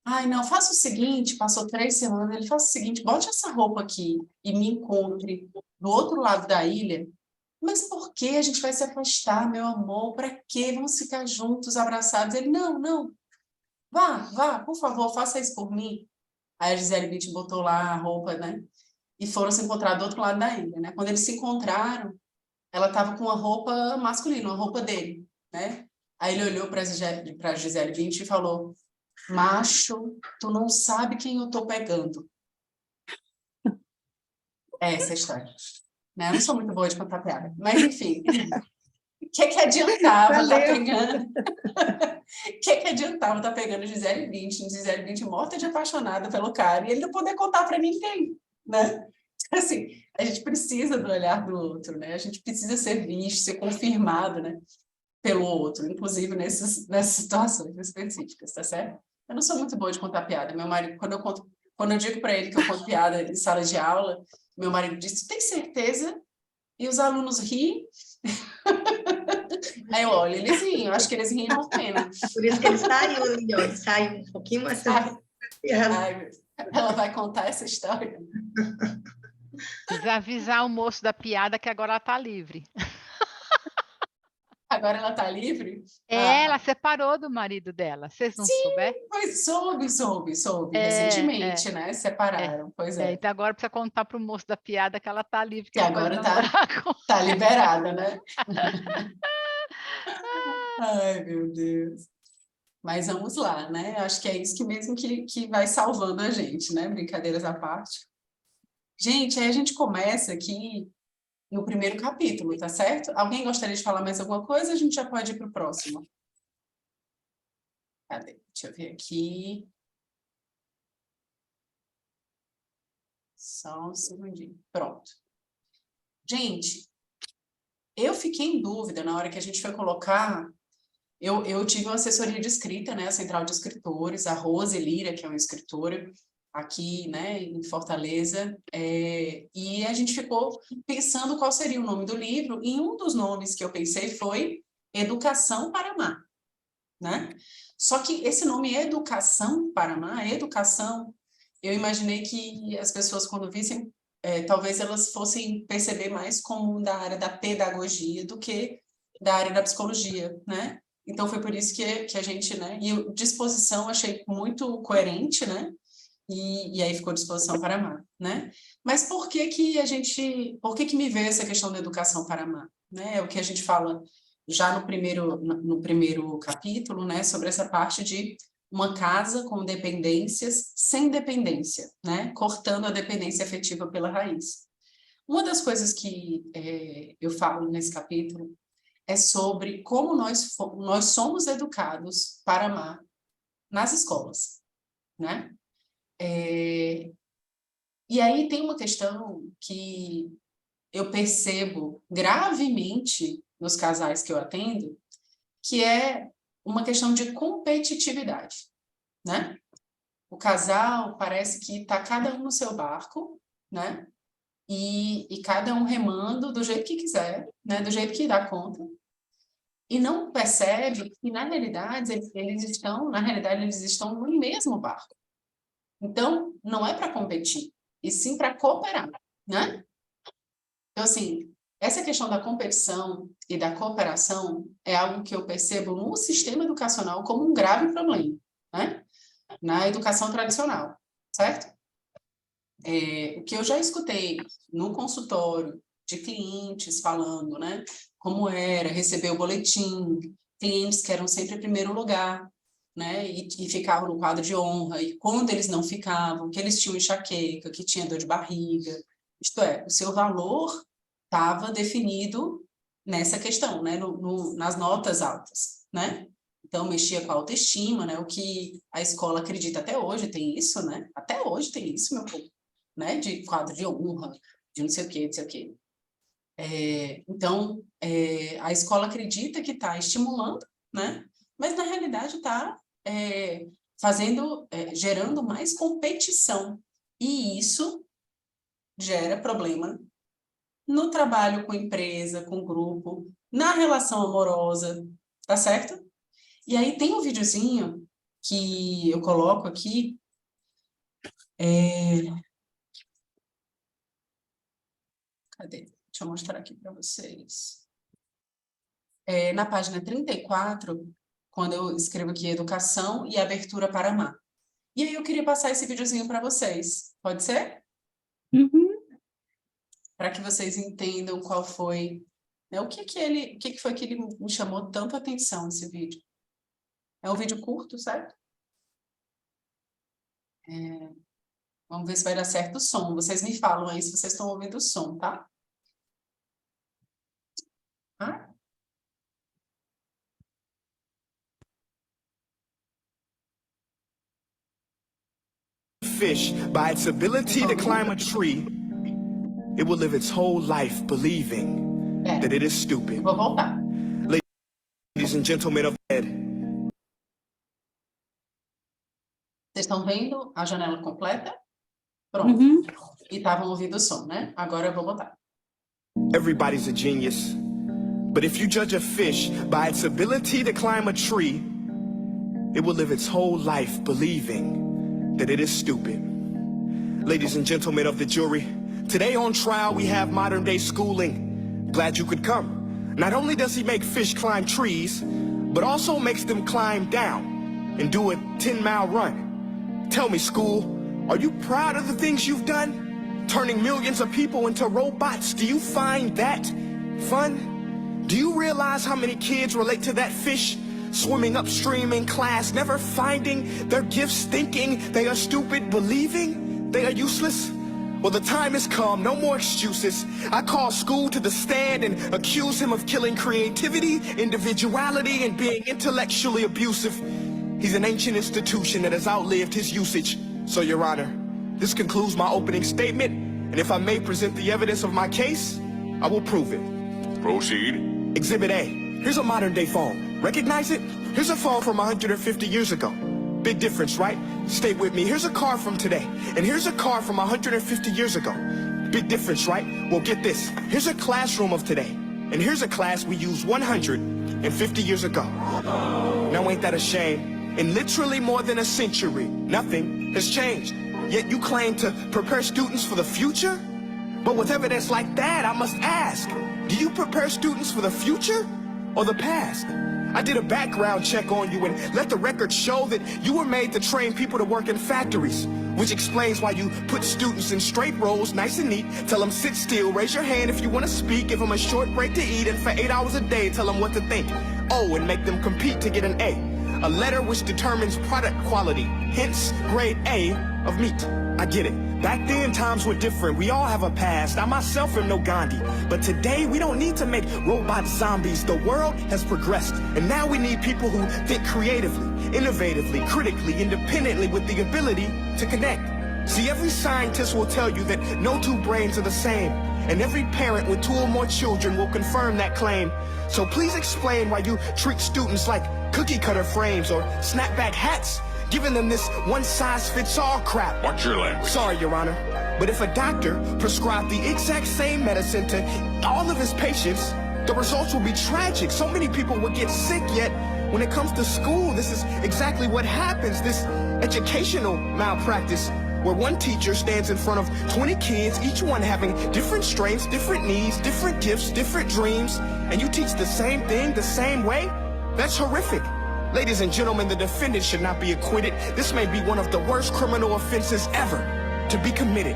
ai, não, faça o seguinte, passou 3 semanas, ele, faça o seguinte, bote essa roupa aqui e me encontre do outro lado da ilha. Mas por que a gente vai se afastar, meu amor? Para quê? Vamos ficar juntos, abraçados. Ele, não, vá, por favor, faça isso por mim. Aí a Gisele Bündchen botou lá a roupa, né? E foram se encontrar do outro lado da ilha, né? Quando eles se encontraram, ela estava com uma roupa masculina, uma roupa dele, né? Aí ele olhou para a Gisele Bündchen e falou, macho, tu não sabe quem eu tô pegando. É essa a história. Né? Eu não sou muito boa de contar piada, mas enfim. O que adiantava estar pegando? O que adiantava estar pegando Gisele Bündchen morta de apaixonada pelo cara, e ele não poder contar para ninguém, né? Assim, a gente precisa do olhar do outro, né? A gente precisa ser visto, ser confirmado, né? Pelo outro, inclusive nessas situações específicas, tá certo? Eu não sou muito boa de contar piada. Meu marido, quando eu digo para ele que eu conto piada em sala de aula, meu marido diz, tu tem certeza? E os alunos riem. Aí eu olho, eles riem, eu acho que eles riem por pena. Por isso que ele saiu ali, ó, ele saiu um pouquinho mais. Ai, ela vai contar essa história. Precisa avisar o moço da piada que agora ela está livre. Agora ela está livre? Ela separou do marido dela. Vocês não souberam? Pois soube. Recentemente, né? Separaram, pois é. Então agora precisa contar para o moço da piada que ela está livre. Que agora tá liberada, né? Ai, meu Deus. Mas vamos lá, né? Acho que é isso que mesmo que vai salvando a gente, né? Brincadeiras à parte. Gente, aí a gente começa aqui no primeiro capítulo, tá certo? Alguém gostaria de falar mais alguma coisa? A gente já pode ir para o próximo. Cadê? Deixa eu ver aqui. Só um segundinho. Pronto. Gente, eu fiquei em dúvida na hora que a gente foi colocar. Eu tive uma assessoria de escrita, né? A Central de Escritores, a Rose Lira, que é uma escritora aqui, né, em Fortaleza, e a gente ficou pensando qual seria o nome do livro, e um dos nomes que eu pensei foi Educação para Amar, né? Só que esse nome Educação para Amar, educação, eu imaginei que as pessoas quando vissem, talvez elas fossem perceber mais como da área da pedagogia do que da área da psicologia, né? Então foi por isso que a gente, né, e disposição achei muito coerente, né? E aí ficou disposição para amar, né? Mas por que que me veio essa questão da educação para amar, né? É o que a gente fala já no primeiro capítulo, né? Sobre essa parte de uma casa com dependências sem dependência, né? Cortando a dependência afetiva pela raiz. Uma das coisas que eu falo nesse capítulo é sobre como nós somos educados para amar nas escolas, né? E aí tem uma questão que eu percebo gravemente nos casais que eu atendo, que é uma questão de competitividade, né? O casal parece que está cada um no seu barco, né? E cada um remando do jeito que quiser, né? Do jeito que dá conta. E não percebe que, na realidade, eles estão no mesmo barco. Então, não é para competir, e sim para cooperar, né? Então, assim, essa questão da competição e da cooperação é algo que eu percebo no sistema educacional como um grave problema, né? Na educação tradicional, certo? O que eu já escutei no consultório de clientes falando, né? Como era receber o boletim, clientes que eram sempre em primeiro lugar, né? E ficavam no quadro de honra, e quando eles não ficavam, que eles tinham enxaqueca, que tinha dor de barriga, isto é, o seu valor estava definido nessa questão, né? Nas notas altas, né? Então, mexia com a autoestima, né? O que a escola acredita até hoje tem isso, né? Até hoje tem isso, meu povo, né? De quadro de honra, de não sei o quê, não sei o quê. Então, a escola acredita que está estimulando, né? Mas, na realidade, está gerando mais competição. E isso gera problema no trabalho com empresa, com grupo, na relação amorosa, tá certo? E aí tem um videozinho que eu coloco aqui, cadê? Deixa eu mostrar aqui para vocês. Na página 34, quando eu escrevo aqui educação e abertura para amar. E aí eu queria passar esse videozinho para vocês. Pode ser? Para que vocês entendam qual foi, né, o que foi que ele me chamou tanto a atenção nesse vídeo. É um vídeo curto, certo? Vamos ver se vai dar certo o som. Vocês me falam aí se vocês estão ouvindo o som, tá? Fish, by its ability to climb a tree, it will live its whole life believing that it is stupid. Vou voltar. Ladies and gentlemen of the head. Vocês estão vendo a janela completa? Pronto. E estavam ouvindo o som, né? Agora eu vou botar. Everybody's a genius. But if you judge a fish by its ability to climb a tree, it will live its whole life believing that it is stupid. Ladies and gentlemen of the jury, today on trial we have modern day schooling. Glad you could come. Not only does he make fish climb trees, but also makes them climb down and do a 10-mile run. Tell me, school, are you proud of the things you've done? Turning millions of people into robots, do you find that fun? Do you realize how many kids relate to that fish? Swimming upstream in class, never finding their gifts, thinking they are stupid, believing they are useless? Well, the time has come, no more excuses. I call school to the stand and accuse him of killing creativity, individuality, and being intellectually abusive. He's an ancient institution that has outlived his usage. So, Your Honor, this concludes my opening statement, and if I may present the evidence of my case, I will prove it. Proceed. Exhibit A. Here's a modern-day phone. Recognize it? Here's a phone from 150 years ago. Big difference, right? Stay with me. Here's a car from today. And here's a car from 150 years ago. Big difference, right? Well, get this. Here's a classroom of today. And here's a class we used 150 years ago. Now, ain't that a shame? In literally more than a century, nothing has changed. Yet you claim to prepare students for the future? But with evidence like that, I must ask, do you prepare students for the future or the past? I did a background check on you and let the record show that you were made to train people to work in factories, which explains why you put students in straight rows, nice and neat, tell them sit still, raise your hand if you want to speak, give them a short break to eat, and for 8 hours a day, tell them what to think. Oh, and make them compete to get an A letter which determines product quality, hence grade A of meat. I get it. Back then, times were different. We all have a past. I myself am no Gandhi. But today, we don't need to make robot zombies. The world has progressed. And now we need people who think creatively, innovatively, critically, independently, with the ability to connect. See, every scientist will tell you that no two brains are the same. And every parent with 2 or more children will confirm that claim. So please explain why you treat students like cookie cutter frames or snapback hats, giving them this one-size-fits-all crap. Watch your language. Sorry, Your Honor, but if a doctor prescribed the exact same medicine to all of his patients, the results will be tragic. So many people will get sick, yet when it comes to school, this is exactly what happens, this educational malpractice, where one teacher stands in front of 20 kids, each one having different strengths, different needs, different gifts, different dreams, and you teach the same thing the same way? That's horrific. Ladies and gentlemen, the defendant should not be acquitted. This may be one of the worst criminal offenses ever to be committed.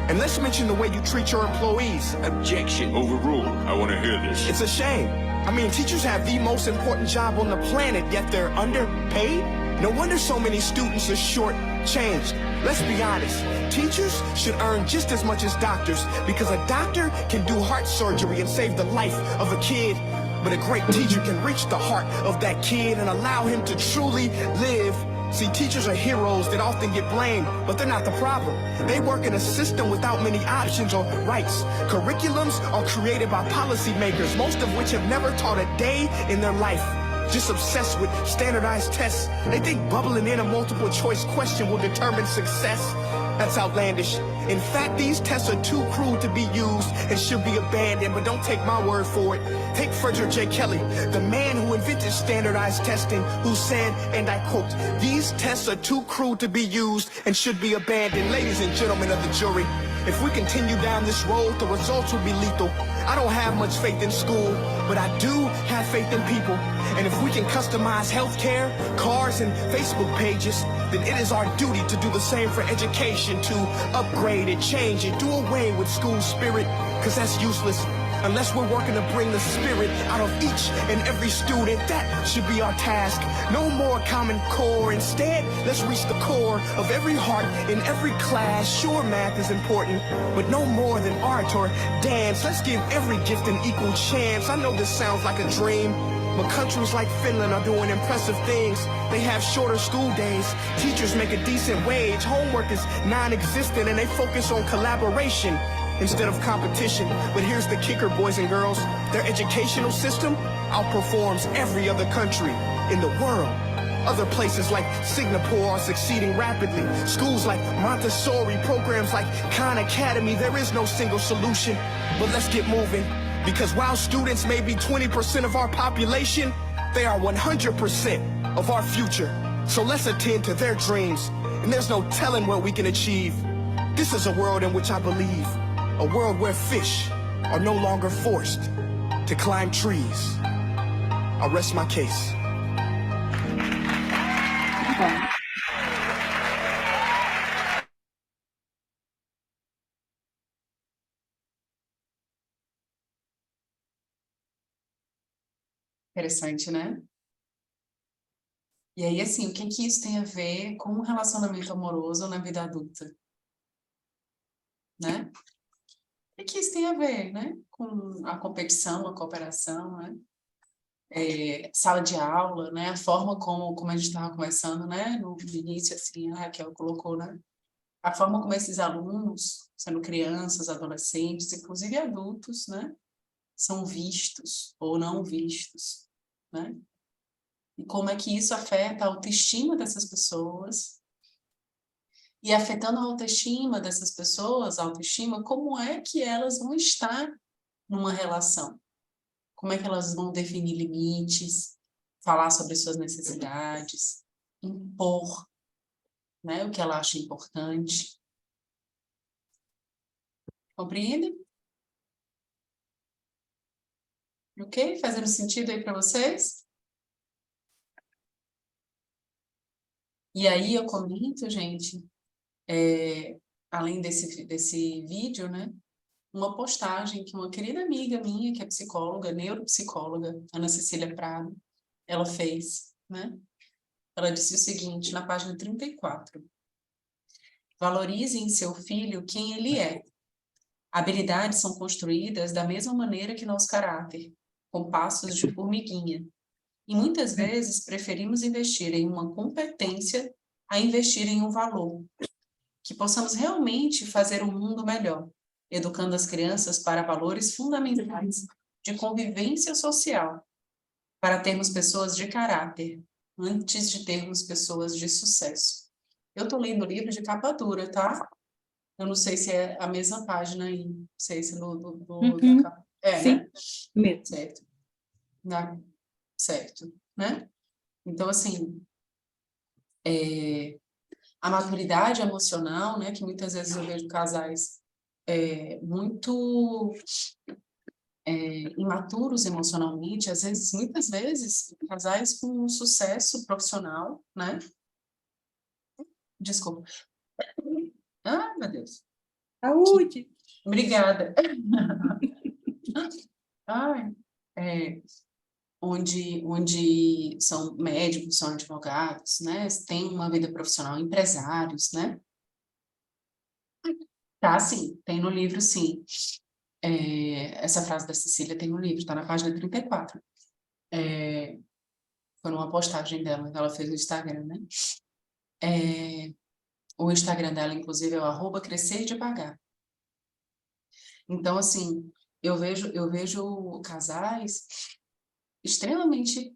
And let's mention the way you treat your employees. Objection. Overruled. I want to hear this. It's a shame. I mean, teachers have the most important job on the planet, yet they're underpaid? No wonder so many students are short-changed. Let's be honest. Teachers should earn just as much as doctors, because a doctor can do heart surgery and save the life of a kid. But a great teacher can reach the heart of that kid and allow him to truly live. See, teachers are heroes that often get blamed, but they're not the problem. They work in a system without many options or rights. Curriculums are created by policymakers, most of which have never taught a day in their life. Just obsessed with standardized tests. They think bubbling in a multiple choice question will determine success. That's outlandish. In fact, these tests are too crude to be used and should be abandoned, but don't take my word for it. Take Frederick J. Kelly, the man who invented standardized testing, who said, and I quote, "These tests are too crude to be used and should be abandoned." Ladies and gentlemen of the jury, if we continue down this road, the results will be lethal. I don't have much faith in school, but I do have faith in people. And if we can customize healthcare, cars, and Facebook pages, then it is our duty to do the same for education, to upgrade it, change it, do away with school spirit, because that's useless. Unless we're working to bring the spirit out of each and every student, that should be our task. No more Common Core. Instead, let's reach the core of every heart in every class. Sure, math is important, but no more than art or dance. Let's give every gift an equal chance. I know this sounds like a dream, but countries like Finland are doing impressive things. They have shorter school days, teachers make a decent wage, homework is non-existent, and they focus on collaboration instead of competition. But here's the kicker, boys and girls. Their educational system outperforms every other country in the world. Other places like Singapore are succeeding rapidly. Schools like Montessori, programs like Khan Academy, there is no single solution. But let's get moving, because while students may be 20% of our population, they are 100% of our future. So let's attend to their dreams, and there's no telling what we can achieve. This is a world in which I believe. A world where fish are no longer forced to climb trees. I'll rest my case. Interessante, né? E aí, assim, o que que isso tem a ver com um relacionamento amoroso na vida adulta? Né? O que isso tem a ver, né? Com a competição, a cooperação, né? Sala de aula, né? A forma como a gente estava conversando, né? No início, assim, a Raquel colocou, né? A forma como esses alunos, sendo crianças, adolescentes, inclusive adultos, né? São vistos ou não vistos, né? E como é que isso afeta a autoestima dessas pessoas. E afetando a autoestima dessas pessoas, a autoestima, como é que elas vão estar numa relação? Como é que elas vão definir limites, falar sobre suas necessidades, impor, né, o que ela acha importante. Compreendem? Ok? Fazendo sentido aí para vocês? E aí eu comento, gente, além desse vídeo, né, uma postagem que uma querida amiga minha, que é psicóloga, neuropsicóloga, Ana Cecília Prado, ela fez, né? Ela disse o seguinte, na página 34. Valorize em seu filho quem ele é. Habilidades são construídas da mesma maneira que nosso caráter, com passos de formiguinha. E muitas vezes preferimos investir em uma competência a investir em um valor. Que possamos realmente fazer um mundo melhor, educando as crianças para valores fundamentais de convivência social, para termos pessoas de caráter, antes de termos pessoas de sucesso. Eu estou lendo o livro de capa dura, tá? Eu não sei se é a mesma página aí, não sei se da capa. Sim, Né? mesmo. Certo. Certo, né? Então, assim, a maturidade emocional, né, que muitas vezes eu vejo casais muito imaturos emocionalmente, muitas vezes, casais com sucesso profissional, né? Desculpa. Ah, meu Deus. Saúde! Obrigada. Onde são médicos, são advogados, né? Têm uma vida profissional, empresários, né? Tá, sim, tem no livro, sim. Essa frase da Cecília tem no livro, está na página 34. Foi numa postagem dela, que ela fez no Instagram, né? O Instagram dela, inclusive, é o @crescerdevagar. Então, assim, eu vejo casais extremamente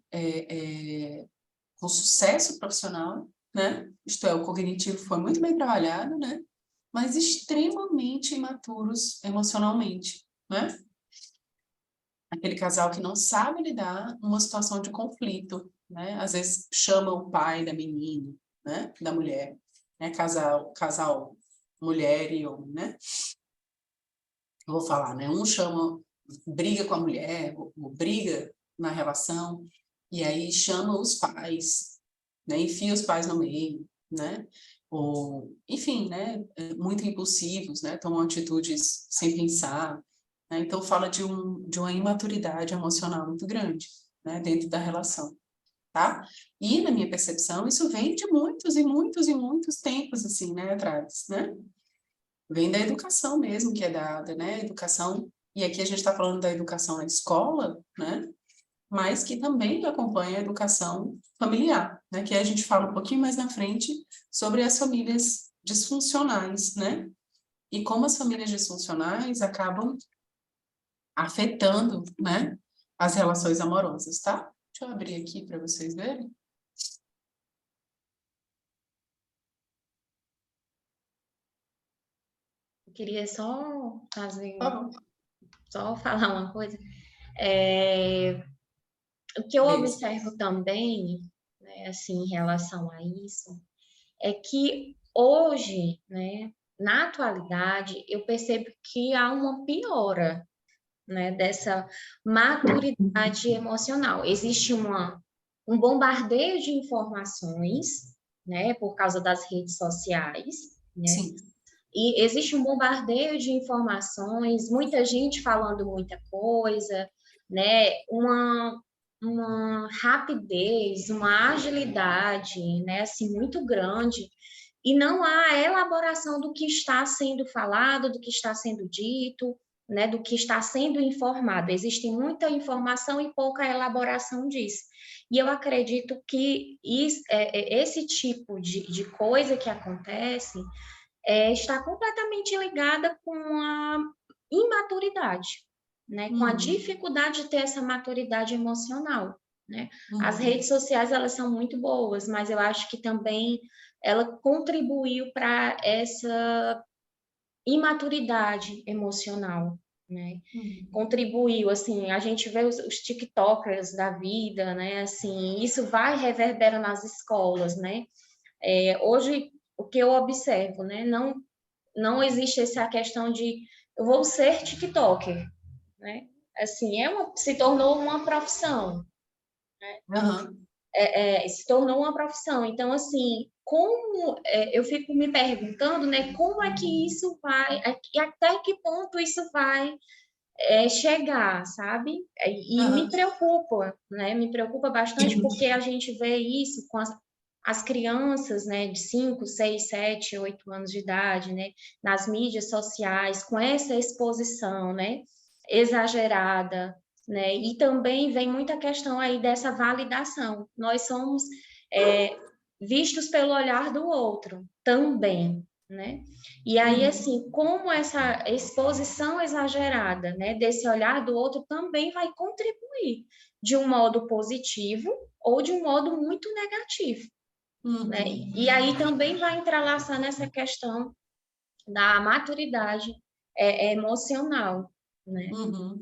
com sucesso profissional, né? Isto é, o cognitivo foi muito bem trabalhado, né? mas extremamente imaturos emocionalmente, né? Aquele casal que não sabe lidar numa situação de conflito, né? Às vezes chama o pai da menina, né? Da mulher, né? Casal mulher e homem, né? Eu vou falar, né? Um chama, briga com a mulher, ou briga na relação, e aí chama os pais, né? Enfia os pais no meio, né? Ou, enfim, né? Muito impulsivos, né? Tomam atitudes sem pensar, né? Então fala de uma imaturidade emocional muito grande, né? Dentro da relação, tá? E na minha percepção isso vem de muitos e muitos e muitos tempos assim, né? Atrás, né? Vem da educação mesmo que é dada, né? Educação, e aqui a gente está falando da educação na escola, né? Mas que também acompanha a educação familiar, né? Que a gente fala um pouquinho mais na frente sobre as famílias disfuncionais, né? E como as famílias disfuncionais acabam afetando, né? As relações amorosas, tá? Deixa eu abrir aqui para vocês verem. Eu queria só fazer, Por favor. só falar uma coisa. O que eu observo também, né, assim, em relação a isso, é que hoje, né, na atualidade, eu percebo que há uma piora, né, dessa maturidade emocional. Existe um bombardeio de informações, né, por causa das redes sociais, né? Sim. E existe um bombardeio de informações, muita gente falando muita coisa, né? Uma rapidez, uma agilidade, né? Assim, muito grande. E não há elaboração do que está sendo falado, do que está sendo dito, né? Do que está sendo informado. Existe muita informação e pouca elaboração disso. E eu acredito que esse tipo de coisa que acontece está completamente ligada com a imaturidade, né? Com a dificuldade de ter essa maturidade emocional, né? As redes sociais, elas são muito boas, mas eu acho que também ela contribuiu para essa imaturidade emocional, né? Contribuiu, assim, a gente vê os tiktokers da vida, né? Assim, isso vai reverberar nas escolas, né? Hoje, o que eu observo, né? Não existe essa questão de eu vou ser TikToker, né? Assim, se tornou uma profissão, né? Se tornou uma profissão. Então, assim, eu fico me perguntando, né? Como é que isso vai, e até que ponto isso vai chegar, sabe? E me preocupa, né? Me preocupa bastante porque a gente vê isso com as crianças, né, de 5, 6, 7, 8 anos de idade, né, nas mídias sociais, com essa exposição, né, exagerada, né, e também vem muita questão aí dessa validação. Nós somos vistos pelo olhar do outro também, né? E aí, assim, como essa exposição exagerada, né, desse olhar do outro também vai contribuir de um modo positivo ou de um modo muito negativo. Né? E aí também vai entrelaçar nessa questão da maturidade emocional, né?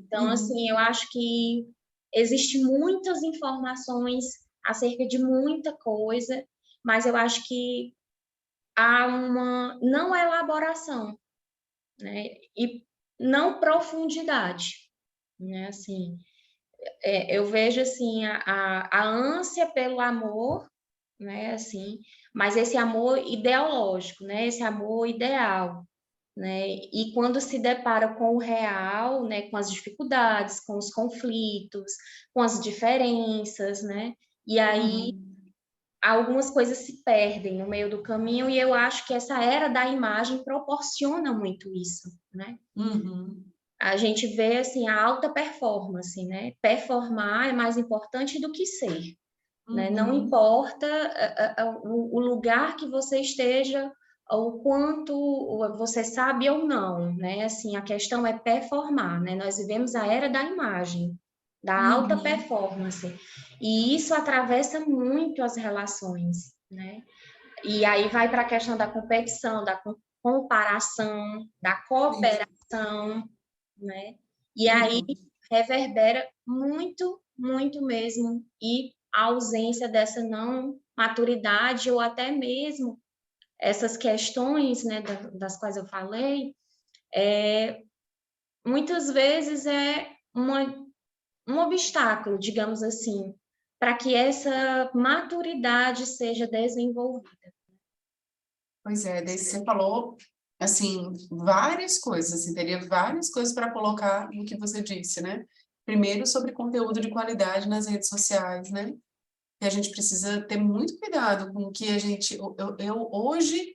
Então, assim, eu acho que existem muitas informações acerca de muita coisa, mas eu acho que há uma não elaboração, né? E não profundidade, né? Assim, eu vejo, assim, a ânsia pelo amor, né, assim, mas esse amor ideológico, né, esse amor ideal, né, e quando se depara com o real, né, com as dificuldades, com os conflitos, com as diferenças, né, e aí algumas coisas se perdem no meio do caminho, e eu acho que essa era da imagem proporciona muito isso, né. A gente vê, assim, a alta performance, né, performar é mais importante do que ser. Né? Não importa o lugar que você esteja, o quanto você sabe ou não, né? Assim, a questão é performar, né? Nós vivemos a era da imagem, da alta performance, e isso atravessa muito as relações, né? E aí vai para a questão da competição, comparação, da cooperação, né? E aí reverbera muito, muito mesmo, e a ausência dessa não maturidade, ou até mesmo essas questões, né, das quais eu falei, muitas vezes é um obstáculo, digamos assim, para que essa maturidade seja desenvolvida. Pois é, daí você falou, assim, várias coisas, assim, teria várias coisas para colocar no que você disse, né? Primeiro, sobre conteúdo de qualidade nas redes sociais, né? E a gente precisa ter muito cuidado com o que a gente... Eu hoje,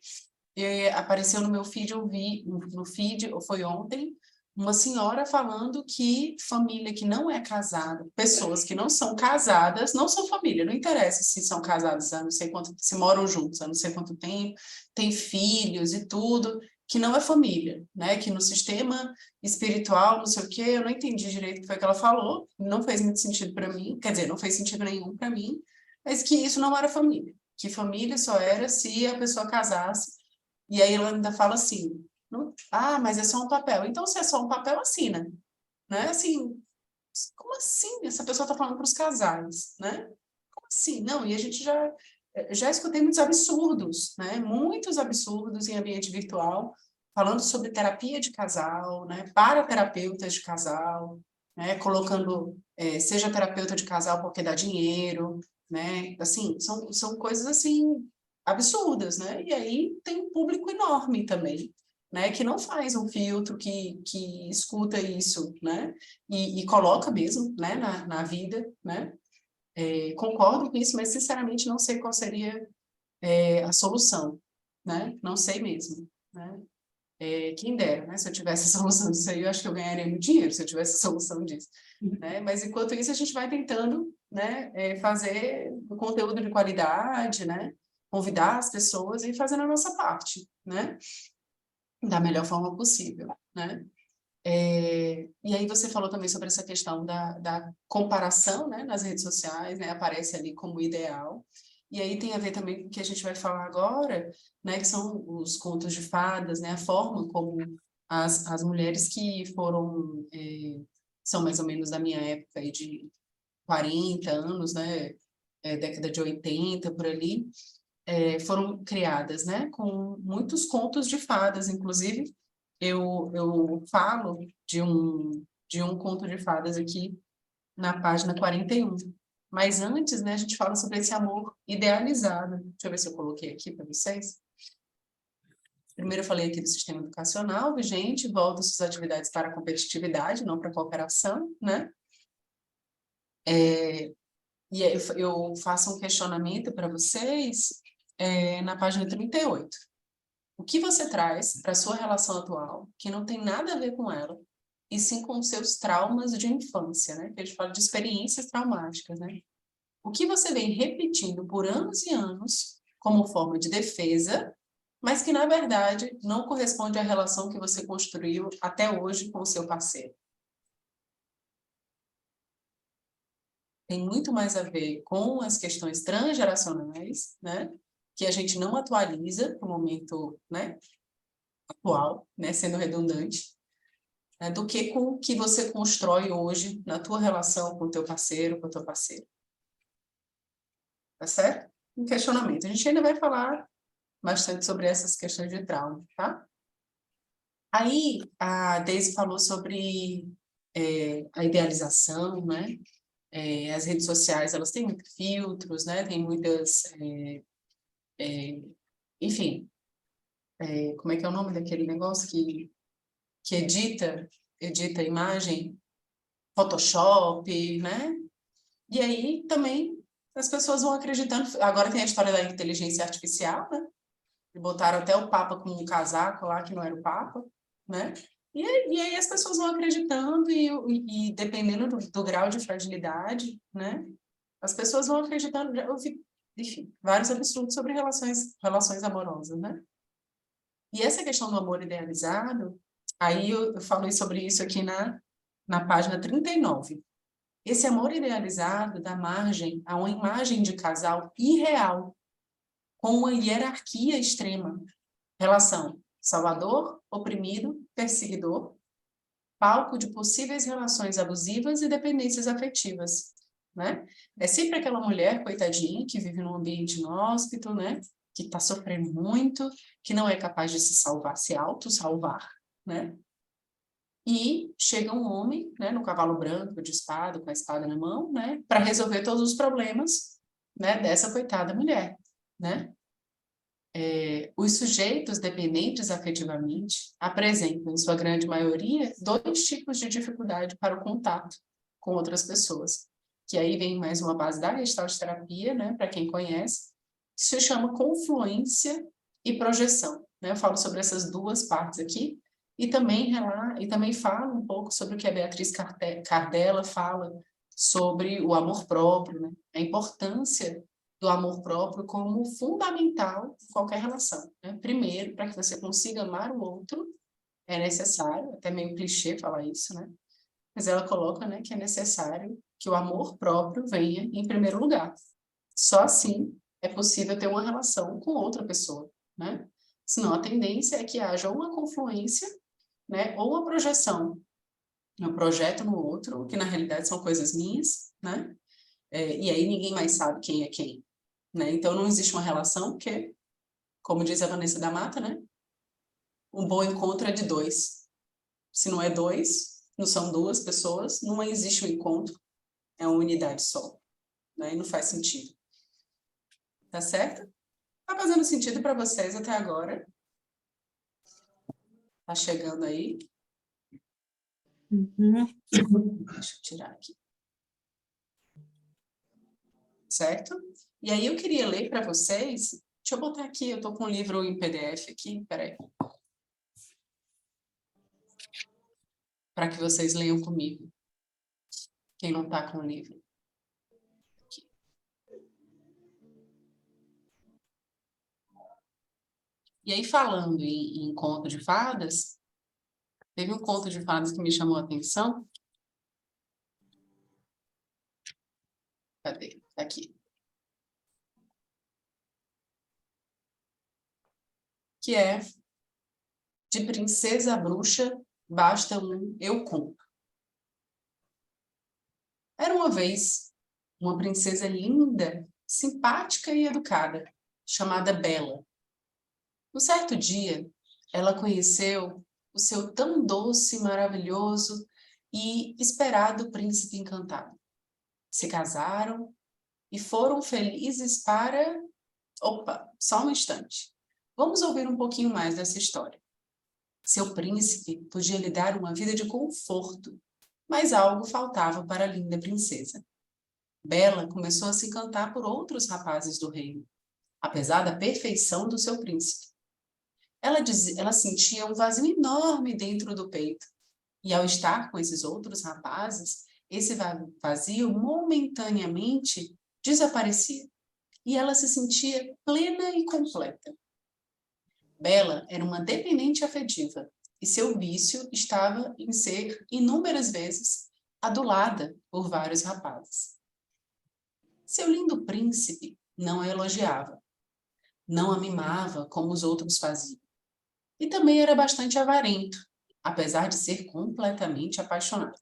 apareceu no meu feed, eu vi, no feed, ou foi ontem, uma senhora falando que família que não é casada, pessoas que não são casadas, não são família, não interessa se são casados há não sei quanto, se moram juntos há não sei quanto tempo, tem filhos e tudo, que não é família, né? Que no sistema espiritual, não sei o quê, eu não entendi direito o que foi que ela falou, não fez muito sentido para mim, quer dizer, não fez sentido nenhum para mim, mas que isso não era família, que família só era se a pessoa casasse. E aí ela ainda fala assim, mas é só um papel. Então, se é só um papel, assina. Né? Assim, como assim? Essa pessoa está falando para os casais, né? Como assim? Não, e a gente já escutei muitos absurdos, né? Muitos absurdos em ambiente virtual, falando sobre terapia de casal, né? Para terapeutas de casal, né? Colocando, seja terapeuta de casal porque dá dinheiro, né? Assim, são coisas assim absurdas, né? E aí tem um público enorme também, né? Que não faz um filtro, que escuta isso, né? E coloca mesmo, né? Na vida, né? Concordo com isso, mas sinceramente não sei qual seria a solução, né? Não sei mesmo, né? Quem dera, né? Se eu tivesse a solução disso aí, eu acho que eu ganharia muito dinheiro se eu tivesse a solução disso, né? Mas enquanto isso a gente vai tentando, né? Fazer conteúdo de qualidade, né? Convidar as pessoas e fazendo a nossa parte, né? Da melhor forma possível, né? E aí você falou também sobre essa questão da comparação, né, nas redes sociais, né, aparece ali como ideal, e aí tem a ver também com o que a gente vai falar agora, né, que são os contos de fadas, né, a forma como as mulheres que foram, são mais ou menos da minha época, aí de 40 anos, né, década de 80, por ali, foram criadas, né, com muitos contos de fadas, inclusive eu falo de um conto de fadas aqui na página 41. Mas antes, né, a gente fala sobre esse amor idealizado. Deixa eu ver se eu coloquei aqui para vocês. Primeiro eu falei aqui do sistema educacional vigente, volta suas atividades para a competitividade, não para a cooperação, né? E aí eu faço um questionamento para vocês na página 38. O que você traz para a sua relação atual que não tem nada a ver com ela, e sim com os seus traumas de infância, né? Que a gente fala de experiências traumáticas, né? O que você vem repetindo por anos e anos como forma de defesa, mas que, na verdade, não corresponde à relação que você construiu até hoje com o seu parceiro. Tem muito mais a ver com as questões transgeracionais, né? Que a gente não atualiza no momento, né, atual, né, sendo redundante, né, do que com o que você constrói hoje na tua relação com o teu parceiro, com a tua parceira. Tá certo? Um questionamento. A gente ainda vai falar bastante sobre essas questões de trauma, tá? Aí, a Deise falou sobre a idealização, né? As redes sociais, elas têm muitos filtros, né? Tem muitas... enfim, como é que é o nome daquele negócio que edita a imagem? Photoshop, né? E aí também as pessoas vão acreditando. Agora tem a história da inteligência artificial, né? E botaram até o Papa com um casaco lá que não era o Papa, né? E aí as pessoas vão acreditando e dependendo do grau de fragilidade, né? As pessoas vão acreditando. Eu vi, enfim, vários absurdos sobre relações amorosas, né? E essa questão do amor idealizado, aí eu falei sobre isso aqui na página 39. Esse amor idealizado dá margem a uma imagem de casal irreal, com uma hierarquia extrema, relação salvador, oprimido, perseguidor, palco de possíveis relações abusivas e dependências afetivas, né? É sempre aquela mulher, coitadinha, que vive num ambiente inóspito, né? Que está sofrendo muito, que não é capaz de se salvar, se auto-salvar, né? E chega um homem, né, no cavalo branco, de espada, com a espada na mão, né? Para resolver todos os problemas, né, dessa coitada mulher, né? Os sujeitos dependentes afetivamente apresentam, em sua grande maioria, 2 tipos de dificuldade para o contato com outras pessoas. Que aí vem mais uma base da Gestalt terapia, né, para quem conhece, que se chama confluência e projeção, né? Eu falo sobre essas 2 partes aqui, e também falo um pouco sobre o que a Beatriz Cardella fala sobre o amor próprio, né? A importância do amor próprio como fundamental em qualquer relação, né? Primeiro, para que você consiga amar o outro, é necessário, até meio clichê falar isso, né? Mas ela coloca, né, que é necessário que o amor próprio venha em primeiro lugar. Só assim é possível ter uma relação com outra pessoa, né? Senão a tendência é que haja uma confluência, né, ou uma projeção. Eu projeto no outro, que na realidade são coisas minhas, né? E aí ninguém mais sabe quem é quem, né? Então não existe uma relação, porque, como diz a Vanessa da Mata, né? Um bom encontro é de 2. Se não é 2, não são 2 pessoas, não existe um encontro, é uma unidade só, né? E não faz sentido. Tá certo? Tá fazendo sentido para vocês até agora? Tá chegando aí? Deixa eu tirar aqui. Certo? E aí eu queria ler para vocês, deixa eu botar aqui, eu tô com um livro em PDF aqui, peraí. Para que vocês leiam comigo. Quem não tá com o livro. Aqui. E aí, falando em conto de fadas, teve um conto de fadas que me chamou a atenção. Cadê? Aqui. Que é de princesa bruxa, basta um eu conto. Era uma vez uma princesa linda, simpática e educada, chamada Bela. Um certo dia, ela conheceu o seu tão doce, maravilhoso e esperado príncipe encantado. Se casaram e foram felizes para... Opa, só um instante. Vamos ouvir um pouquinho mais dessa história. Seu príncipe podia lhe dar uma vida de conforto, mas algo faltava para a linda princesa. Bela começou a se encantar por outros rapazes do reino, apesar da perfeição do seu príncipe. Ela sentia um vazio enorme dentro do peito, e ao estar com esses outros rapazes, esse vazio momentaneamente desaparecia, e ela se sentia plena e completa. Bela era uma dependente afetiva, e seu vício estava em ser, inúmeras vezes, adulada por vários rapazes. Seu lindo príncipe não a elogiava, não a mimava como os outros faziam, e também era bastante avarento, apesar de ser completamente apaixonado.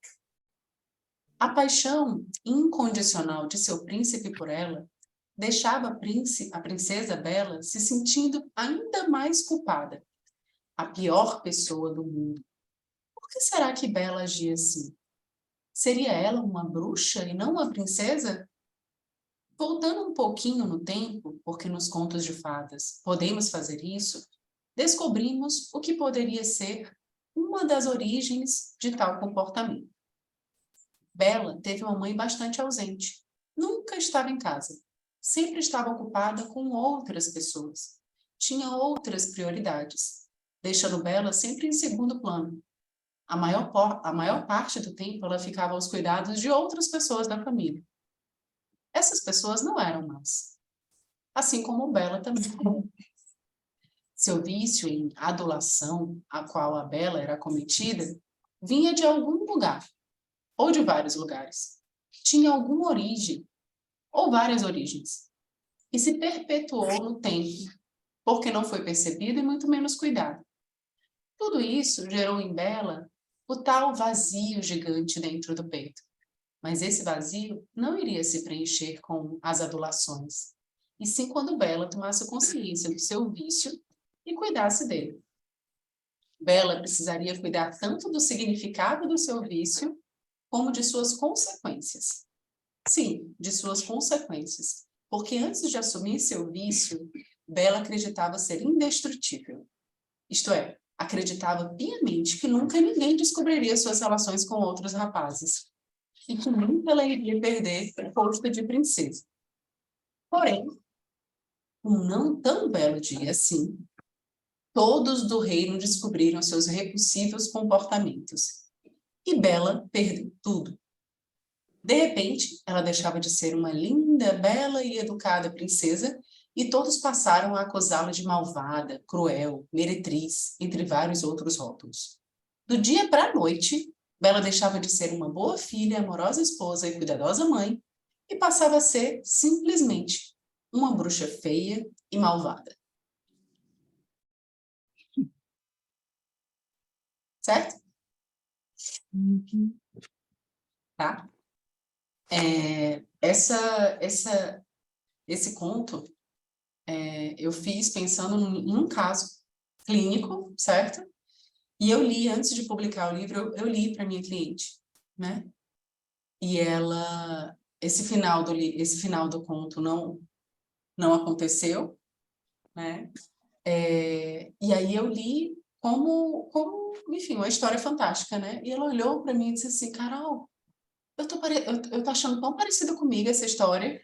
A paixão incondicional de seu príncipe por ela deixava a princesa Bela se sentindo ainda mais culpada, a pior pessoa do mundo. Por que será que Bela agia assim? Seria ela uma bruxa e não uma princesa? Voltando um pouquinho no tempo, porque nos contos de fadas podemos fazer isso, descobrimos o que poderia ser uma das origens de tal comportamento. Bela teve uma mãe bastante ausente. Nunca estava em casa. Sempre estava ocupada com outras pessoas. Tinha outras prioridades, deixando Bela sempre em segundo plano. A maior parte do tempo ela ficava aos cuidados de outras pessoas da família. Essas pessoas não eram más, assim como Bela também. Seu vício em adulação, a qual a Bela era cometida, vinha de algum lugar, ou de vários lugares. Tinha alguma origem, ou várias origens, e se perpetuou no tempo, porque não foi percebido e muito menos cuidado. Tudo isso gerou em Bela o tal vazio gigante dentro do peito. Mas esse vazio não iria se preencher com as adulações, e sim quando Bela tomasse consciência do seu vício e cuidasse dele. Bela precisaria cuidar tanto do significado do seu vício, como de suas consequências. Sim, de suas consequências, porque antes de assumir seu vício, Bela acreditava ser indestrutível. Isto é, acreditava piamente que nunca ninguém descobriria suas relações com outros rapazes, e que nunca ela iria perder o posto de princesa. Porém, um não tão belo dia assim, todos do reino descobriram seus repulsivos comportamentos. E Bela perdeu tudo. De repente, ela deixava de ser uma linda, bela e educada princesa, e todos passaram a acusá-la de malvada, cruel, meretriz, entre vários outros rótulos. Do dia para a noite, Bela deixava de ser uma boa filha, amorosa esposa e cuidadosa mãe, e passava a ser, simplesmente, uma bruxa feia e malvada. Certo? Tá? Esse conto eu fiz pensando num caso clínico, certo? E eu li, antes de publicar o livro, eu li para minha cliente, né? E ela, esse final do conto não aconteceu, né? E aí eu li enfim, uma história fantástica, né? E ela olhou para mim e disse assim, Carol, eu tô achando tão parecida comigo essa história.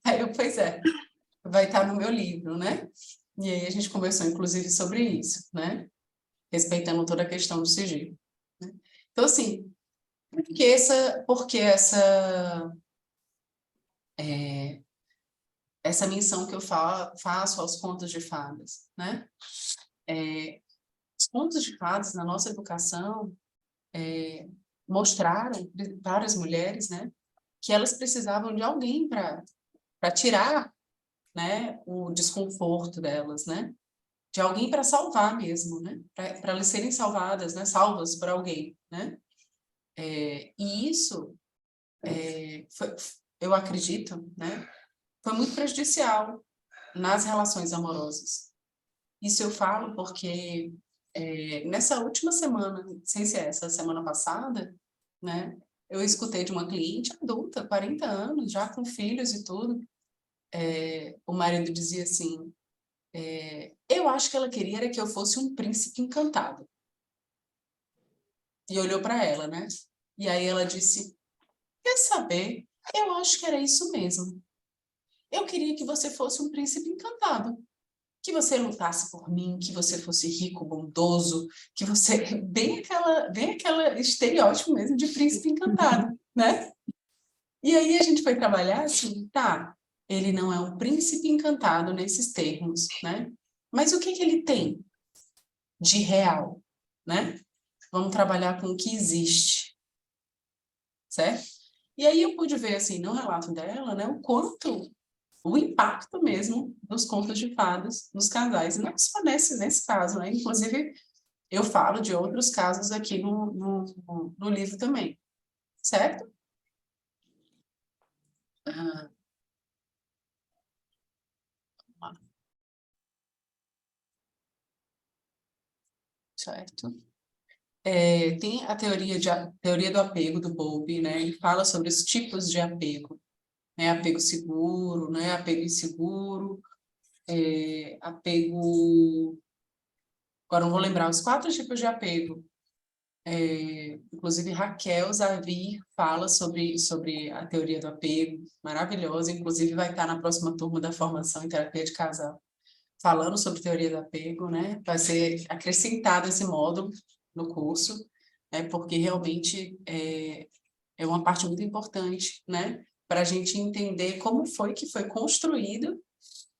Aí eu, pois é, vai estar no meu livro, né? E aí a gente conversou, inclusive, sobre isso, né? Respeitando toda a questão do sigilo. Né? Então, assim, porque essa menção que eu faço aos contos de fadas, né? Os contos de fadas na nossa educação mostraram para as mulheres, né, que elas precisavam de alguém para tirar, né, o desconforto delas, né, de alguém para salvar mesmo, né, para elas serem salvadas, né, salvas por alguém, né. E isso, eu acredito, né, foi muito prejudicial nas relações amorosas. Isso eu falo porque nessa última semana, sem ser essa semana passada, né, eu escutei de uma cliente adulta, 40 anos, já com filhos e tudo, o marido dizia assim, eu acho que ela queria era que eu fosse um príncipe encantado. E olhou para ela, né? E aí ela disse, quer saber? Eu acho que era isso mesmo. Eu queria que você fosse um príncipe encantado. Que você lutasse por mim, que você fosse rico, bondoso, que você... Bem aquela estereótipo mesmo de príncipe encantado, né? E aí a gente foi trabalhar assim, tá, ele não é um príncipe encantado nesses termos, né? Mas o que ele tem de real, né? Vamos trabalhar com o que existe, certo? E aí eu pude ver, assim, no relato dela, né, o impacto mesmo dos contos de fadas nos casais, não só nesse caso, né? Inclusive, eu falo de outros casos aqui no livro também, certo? Certo. Tem a teoria do apego do Bowlby, né? Ele fala sobre os tipos de apego, né? Apego seguro, né? Apego inseguro, apego... Agora não vou lembrar os 4 tipos de apego. Inclusive Raquel Zavir fala sobre a teoria do apego, maravilhosa, inclusive vai estar na próxima turma da formação em terapia de casal, falando sobre teoria do apego, né? Vai ser acrescentado esse módulo no curso, né? Porque realmente é uma parte muito importante, né? Para a gente entender como foi que foi construído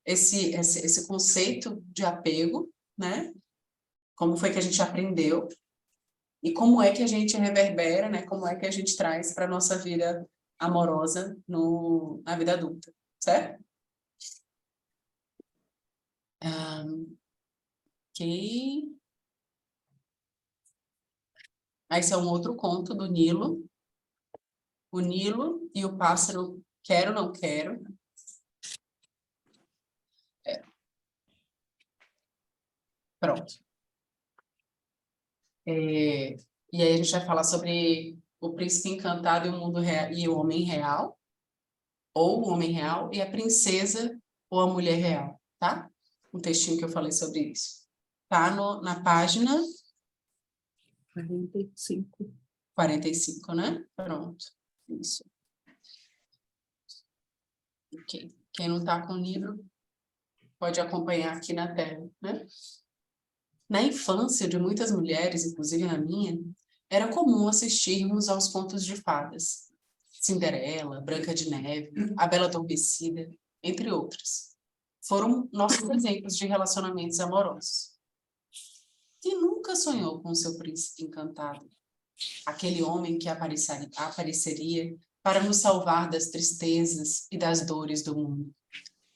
esse conceito de apego, né? Como foi que a gente aprendeu e como é que a gente reverbera, né? Como é que a gente traz para a nossa vida amorosa na vida adulta, certo? Ok. Aí esse é um outro conto do Nilo. O Nilo e o pássaro quero, não quero. Pronto. E aí a gente vai falar sobre o príncipe encantado e o mundo real, e o homem real, ou o homem real, e a princesa ou a mulher real, tá? Um textinho que eu falei sobre isso. Tá na página 45, né? Pronto. Isso. Ok. Quem não está com o livro pode acompanhar aqui na tela, né? Na infância de muitas mulheres, inclusive na minha, era comum assistirmos aos contos de fadas. Cinderela, Branca de Neve, A Bela Adormecida, entre outros. Foram nossos exemplos de relacionamentos amorosos. Quem nunca sonhou com o seu príncipe encantado? Aquele homem que apareceria para nos salvar das tristezas e das dores do mundo.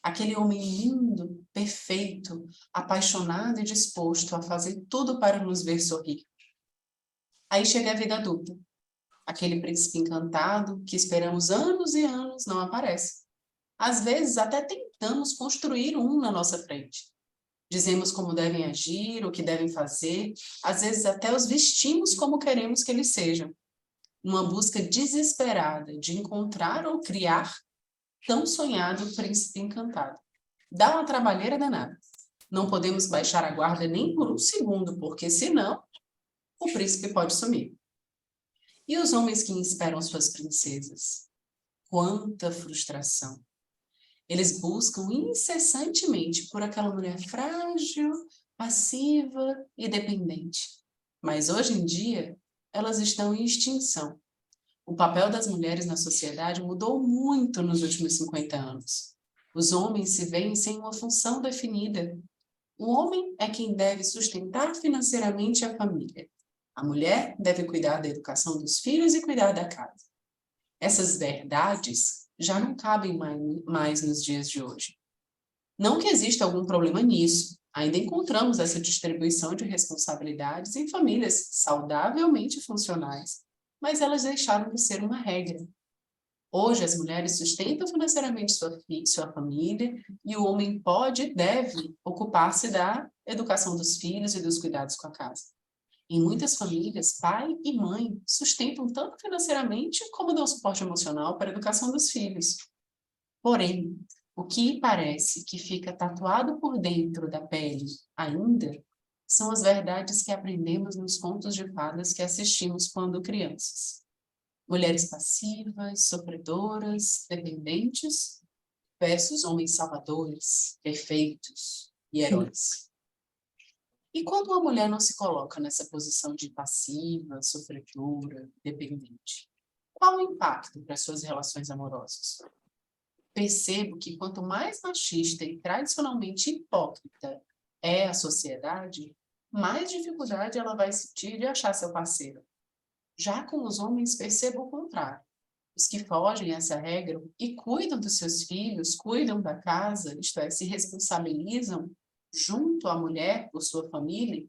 Aquele homem lindo, perfeito, apaixonado e disposto a fazer tudo para nos ver sorrir. Aí chega a vida adulta. Aquele príncipe encantado que esperamos anos e anos não aparece. Às vezes até tentamos construir um na nossa frente. Dizemos como devem agir, o que devem fazer, às vezes até os vestimos como queremos que eles sejam. Numa busca desesperada de encontrar ou criar tão sonhado príncipe encantado. Dá uma trabalheira danada. Não podemos baixar a guarda nem por um segundo, porque senão o príncipe pode sumir. E os homens que esperam suas princesas? Quanta frustração! Eles buscam incessantemente por aquela mulher frágil, passiva e dependente. Mas hoje em dia, elas estão em extinção. O papel das mulheres na sociedade mudou muito nos últimos 50 anos. Os homens se veem sem uma função definida. O homem é quem deve sustentar financeiramente a família. A mulher deve cuidar da educação dos filhos e cuidar da casa. Essas verdades já não cabem mais nos dias de hoje. Não que exista algum problema nisso, ainda encontramos essa distribuição de responsabilidades em famílias saudavelmente funcionais, mas elas deixaram de ser uma regra. Hoje as mulheres sustentam financeiramente sua família e o homem pode e deve ocupar-se da educação dos filhos e dos cuidados com a casa. Em muitas famílias, pai e mãe sustentam tanto financeiramente como dão suporte emocional para a educação dos filhos. Porém, o que parece que fica tatuado por dentro da pele ainda são as verdades que aprendemos nos contos de fadas que assistimos quando crianças. Mulheres passivas, sofredoras, dependentes, versus homens salvadores, perfeitos e heróis. E quando uma mulher não se coloca nessa posição de passiva, sofredora, dependente, qual o impacto para suas relações amorosas? Percebo que quanto mais machista e tradicionalmente hipócrita é a sociedade, mais dificuldade ela vai sentir de achar seu parceiro. Já com os homens, percebo o contrário. Os que fogem a essa regra e cuidam dos seus filhos, cuidam da casa, isto é, se responsabilizam junto à mulher por sua família,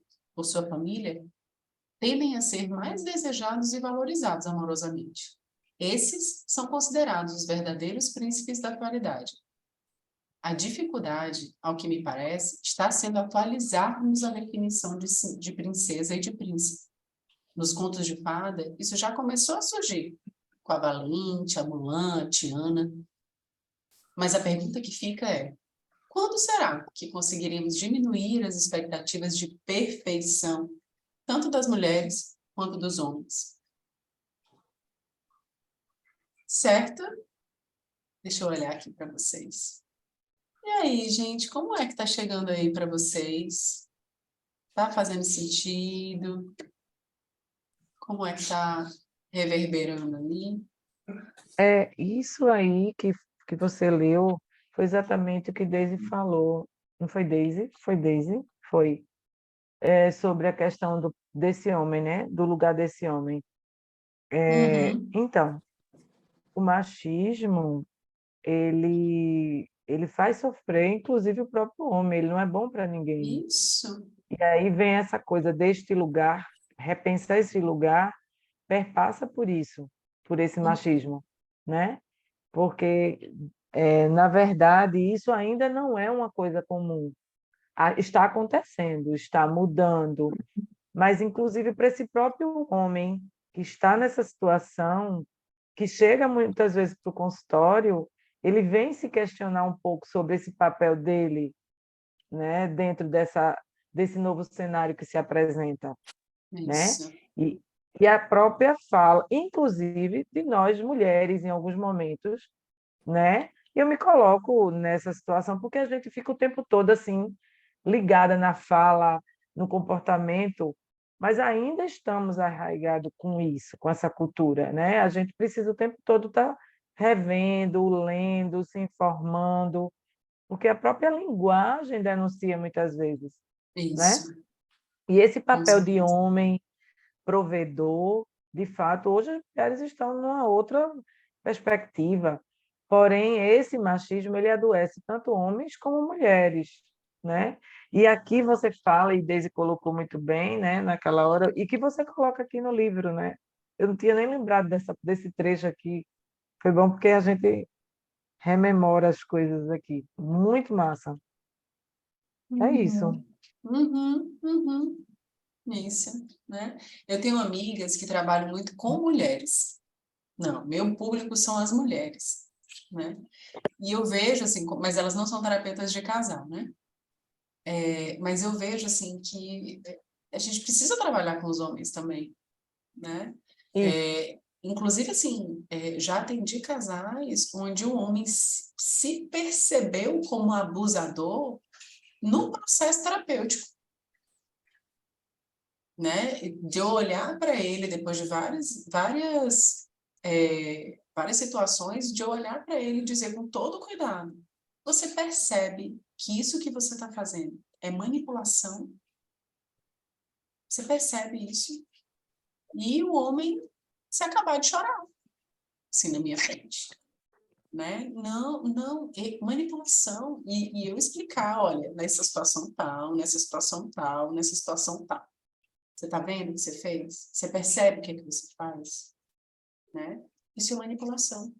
tendem a ser mais desejados e valorizados amorosamente. Esses são considerados os verdadeiros príncipes da atualidade. A dificuldade, ao que me parece, está sendo atualizarmos a definição de princesa e de príncipe. Nos contos de fada, isso já começou a surgir, com a Valente, a Mulan, a Tiana. Mas a pergunta que fica é, quando será que conseguiremos diminuir as expectativas de perfeição, tanto das mulheres quanto dos homens? Certo? Deixa eu olhar aqui para vocês. E aí, gente, como é que tá chegando aí para vocês? Tá fazendo sentido? Como é que tá reverberando ali? Isso aí que você leu foi exatamente o que Daisy falou. Não foi Daisy? Foi Daisy? Foi. Sobre a questão desse homem, né? Do lugar desse homem. Então, o machismo, ele faz sofrer, inclusive, o próprio homem. Ele não é bom para ninguém. Isso. E aí vem essa coisa deste lugar repensar esse lugar perpassa por isso, por esse machismo, né? Porque, na verdade, isso ainda não é uma coisa comum. Está acontecendo, está mudando, mas, inclusive, para esse próprio homem que está nessa situação, que chega muitas vezes para o consultório, ele vem se questionar um pouco sobre esse papel dele, né, dentro desse novo cenário que se apresenta, né? Isso. E a própria fala, inclusive de nós mulheres, em alguns momentos, né? Eu me coloco nessa situação porque a gente fica o tempo todo assim ligada na fala, no comportamento, mas ainda estamos arraigados com isso, com essa cultura, né? A gente precisa o tempo todo estar revendo, lendo, se informando, porque a própria linguagem denuncia muitas vezes, né? Isso, E esse com papel de certeza. homem provedor, de fato, hoje as mulheres estão numa outra perspectiva. Porém, esse machismo ele adoece tanto homens como mulheres, né? E aqui você fala, e Deise colocou muito bem, né, naquela hora, e que você coloca aqui no livro, né? Eu não tinha nem lembrado desse trecho aqui. Foi bom porque a gente rememora as coisas aqui. Muito massa. É isso. Uhum, uhum, uhum. Isso, né? Eu tenho amigas que trabalham muito com mulheres. Não, meu público são as mulheres, né? E eu vejo assim, mas elas não são terapeutas de casal, né? Mas eu vejo assim que a gente precisa trabalhar com os homens também, né? Isso. Inclusive assim, já atendi casais onde o homem se percebeu como abusador no processo terapêutico, né? De eu olhar para ele depois de várias situações, de eu olhar para ele e dizer com todo cuidado: você percebe que isso que você está fazendo é manipulação? Você percebe isso? E o homem se acabar de chorar, assim, na minha frente, né? Não, não, manipulação. E eu explicar: olha, nessa situação tal, nessa situação tal, nessa situação tal. Você está vendo o que você fez? Você percebe o que é que você faz? Né? Isso é manipulação.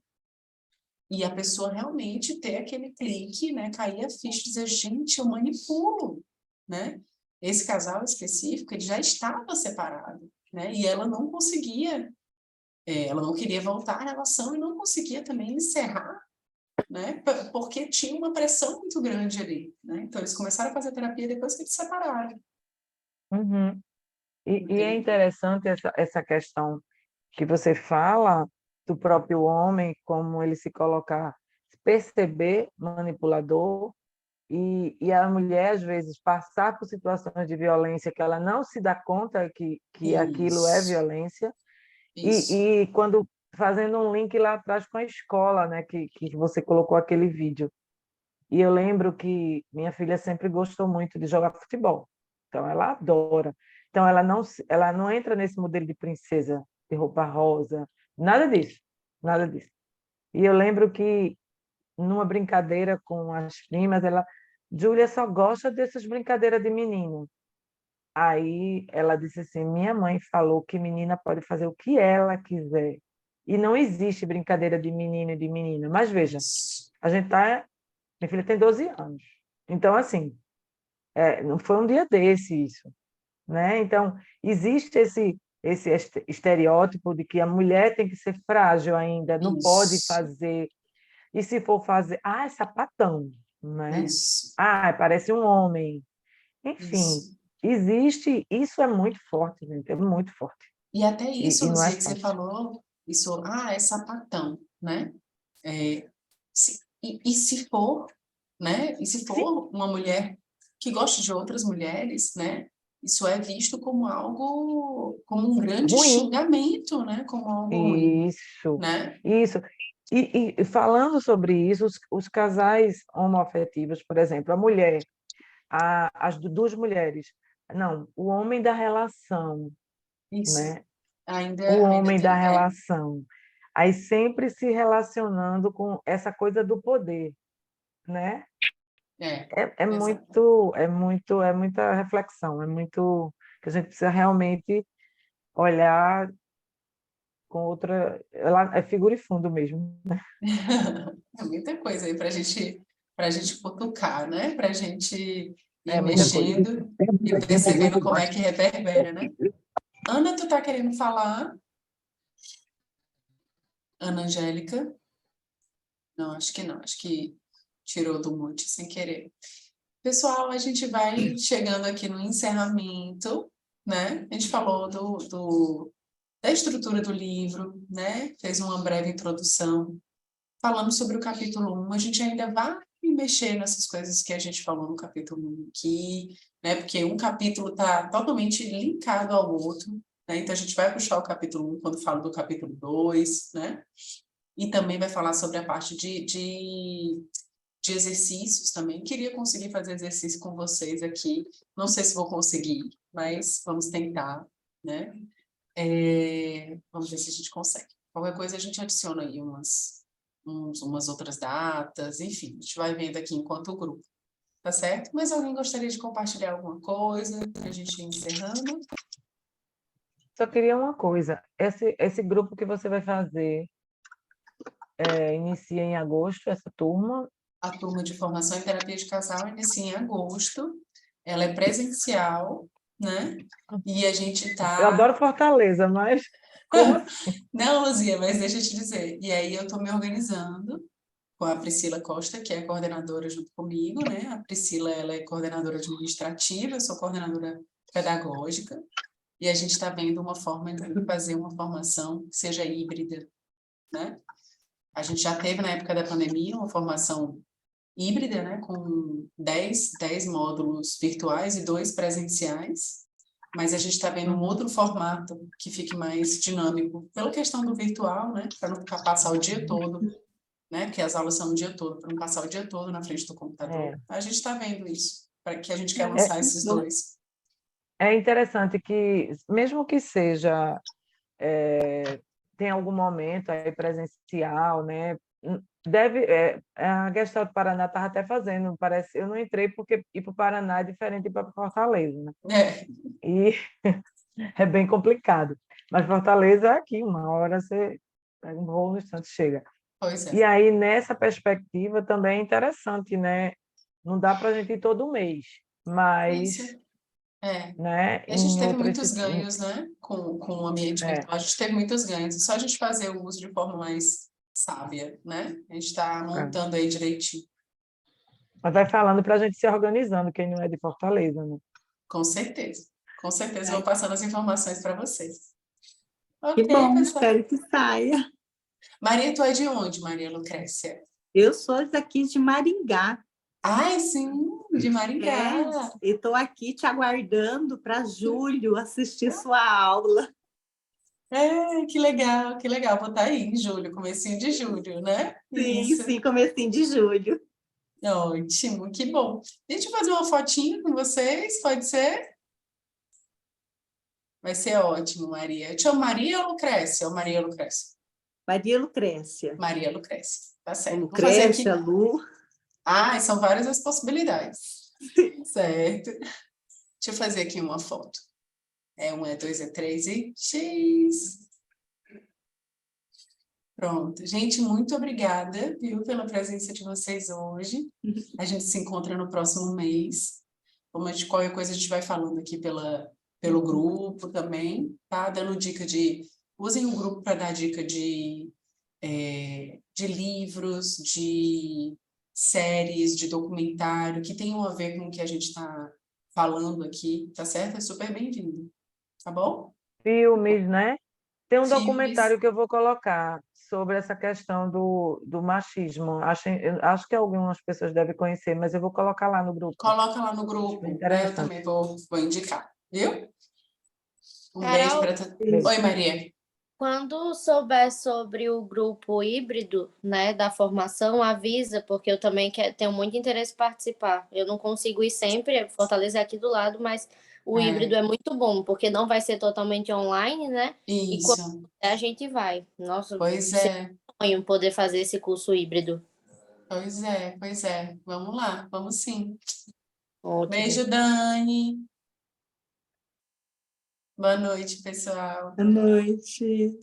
E a pessoa realmente ter aquele clique, né? Cair a ficha e dizer: gente, eu manipulo, né? Esse casal específico, ele já estava separado, né? E ela não conseguia, ela não queria voltar à relação e não conseguia também encerrar, né? Porque tinha uma pressão muito grande ali, né? Então, eles começaram a fazer terapia depois que eles se separaram, Uhum. E é entende? interessante essa questão que você fala do próprio homem, como ele se colocar, perceber manipulador, e a mulher, às vezes, passar por situações de violência que ela não se dá conta que aquilo é Isso, violência, isso. e quando fazendo um link lá atrás com a escola, né, que você colocou aquele vídeo. E eu lembro que minha filha sempre gostou muito de jogar futebol. Então, ela adora. Então, ela não entra nesse modelo de princesa, de roupa rosa, nada disso, nada disso. E eu lembro que, numa brincadeira com as primas, Júlia só gosta dessas brincadeiras de menino. Aí ela disse assim, minha mãe falou que menina pode fazer o que ela quiser. E não existe brincadeira de menino e de menina. Mas veja, Isso. a gente tá minha filha tem 12 anos. Então, assim, não foi um dia desse isso, né? Então, existe esse estereótipo de que a mulher tem que ser frágil ainda, não pode Isso, fazer. E se for fazer, é sapatão, né? isso, Parece um homem. Enfim, isso. isso é muito forte, gente, é muito forte. E até isso, E não é Luzia, que você fácil. falou, isso, é sapatão, né? E se for, né? E se Sim, for uma mulher que gosta de outras mulheres, né? Isso é visto como algo, como um grande ruim. xingamento, né? Como algo ruim, Isso, né? isso. E falando sobre isso, os casais homoafetivos, por exemplo, a mulher, as duas mulheres, não, o homem da relação, Isso. né? O Ainda homem da tem, relação. Aí sempre se relacionando com essa coisa do poder, né? exato. É muita reflexão, é muito que a gente precisa realmente olhar com outra... Ela é figura e fundo mesmo. É muita coisa aí para gente cutucar, né? Para a gente ir É muita coisa. mexendo e percebendo como é que reverbera, né? Ana, tu tá querendo falar? Ana Angélica? Não, acho que não. Acho que tirou do mute sem querer. Pessoal, a gente vai chegando aqui no encerramento, né? A gente falou da estrutura do livro, né? Fez uma breve introdução. Falando sobre o capítulo 1, a gente ainda vai mexer nessas coisas que a gente falou no capítulo 1 aqui, né? Porque um capítulo está totalmente linkado ao outro, né? Então a gente vai puxar o capítulo 1 quando fala do capítulo 2, né? E também vai falar sobre a parte de exercícios também. Queria conseguir fazer exercício com vocês aqui. Não sei se vou conseguir, mas vamos tentar, né? Vamos ver se a gente consegue. Qualquer coisa a gente adiciona aí umas outras datas, enfim, a gente vai vendo aqui enquanto grupo, tá certo? Mas alguém gostaria de compartilhar alguma coisa para a gente ir encerrando? Só queria uma coisa, esse grupo que você vai fazer inicia em agosto, essa turma? A turma de formação em terapia de casal inicia em agosto, ela é presencial, né? E a gente tá... Eu adoro Fortaleza, mas como assim? Não, Luzia, mas deixa eu te dizer. E aí eu estou me organizando com a Priscila Costa, que é coordenadora junto comigo, né? A Priscila, ela é coordenadora administrativa, eu sou coordenadora pedagógica, e a gente está vendo uma forma de fazer uma formação que seja híbrida, né? A gente já teve, na época da pandemia, uma formação híbrida, né? Com 10 módulos virtuais e 2 presenciais, mas a gente está vendo um outro formato que fique mais dinâmico, pela questão do virtual, né? Para não ficar passar o dia todo, né? Porque as aulas são o dia todo, para não passar o dia todo na frente do computador. A gente está vendo isso, para que a gente quer lançar esses dois. É interessante que, mesmo que seja, tem algum momento aí presencial, né? A Gestalt Paraná estava até fazendo, parece, eu não entrei porque ir para o Paraná é diferente de ir para Fortaleza, né? E é bem complicado. Mas Fortaleza é aqui, uma hora você pega um voo no instante chega. Pois é. E aí, nessa perspectiva, também é interessante, né? Não dá para a gente ir todo mês, mas... Isso. Né? E a gente Em teve outras... muitos ganhos, né? Com o ambiente virtual, a gente teve muitos ganhos. É só a gente fazer o uso de forma mais sábia, né? A gente está montando aí direitinho. Mas vai falando para a gente se organizando, quem não é de Fortaleza, né? Com certeza. Com certeza, vou passando as informações para vocês. Que bom, pessoal. espero que saia. Maria, tu é de onde, Maria Lucrécia? Eu sou daqui de Maringá. Ai, sim, de Maringá. E estou aqui te aguardando para julho assistir sua aula. Que legal, que legal. Vou estar aí em julho, comecinho de julho, né? Sim, Isso. sim, comecinho de julho. Ótimo, que bom. Deixa eu fazer uma fotinha com vocês, pode ser? Vai ser ótimo, Maria. Eu te chamo Maria ou Lucrécia? Ou Maria Lucrécia? Maria Lucrécia. Maria Lucrécia, tá certo. Lucrécia, Lu. São várias as possibilidades. Certo. Deixa eu fazer aqui uma foto. 1, 2, 3 e X. Pronto. Gente, muito obrigada, viu, pela presença de vocês hoje. A gente se encontra no próximo mês. Como de qualquer coisa a gente vai falando aqui pelo grupo também, tá? Dando dica usem o grupo para dar dica de livros, de séries, de documentário, que tenham a ver com o que a gente está falando aqui, tá certo? É super bem-vindo, tá bom? Filmes, né? Tem um Filmes. documentário que eu vou colocar sobre essa questão do machismo. Acho que algumas pessoas devem conhecer, mas eu vou colocar lá no grupo. Coloca lá no grupo, eu também vou indicar, viu? Carol, Beijo para todos. Oi, Maria. Quando souber sobre o grupo híbrido, né, da formação, avisa, porque eu também tenho muito interesse em participar. Eu não consigo ir sempre, Fortaleza é aqui do lado, mas o híbrido é muito bom, porque não vai ser totalmente online, né? Isso. E quando a gente vai. Nossa, pois é. Um sonho poder fazer esse curso híbrido. Pois é. Vamos lá, vamos sim. Ótimo. Beijo, Dani. Boa noite, pessoal. Boa noite.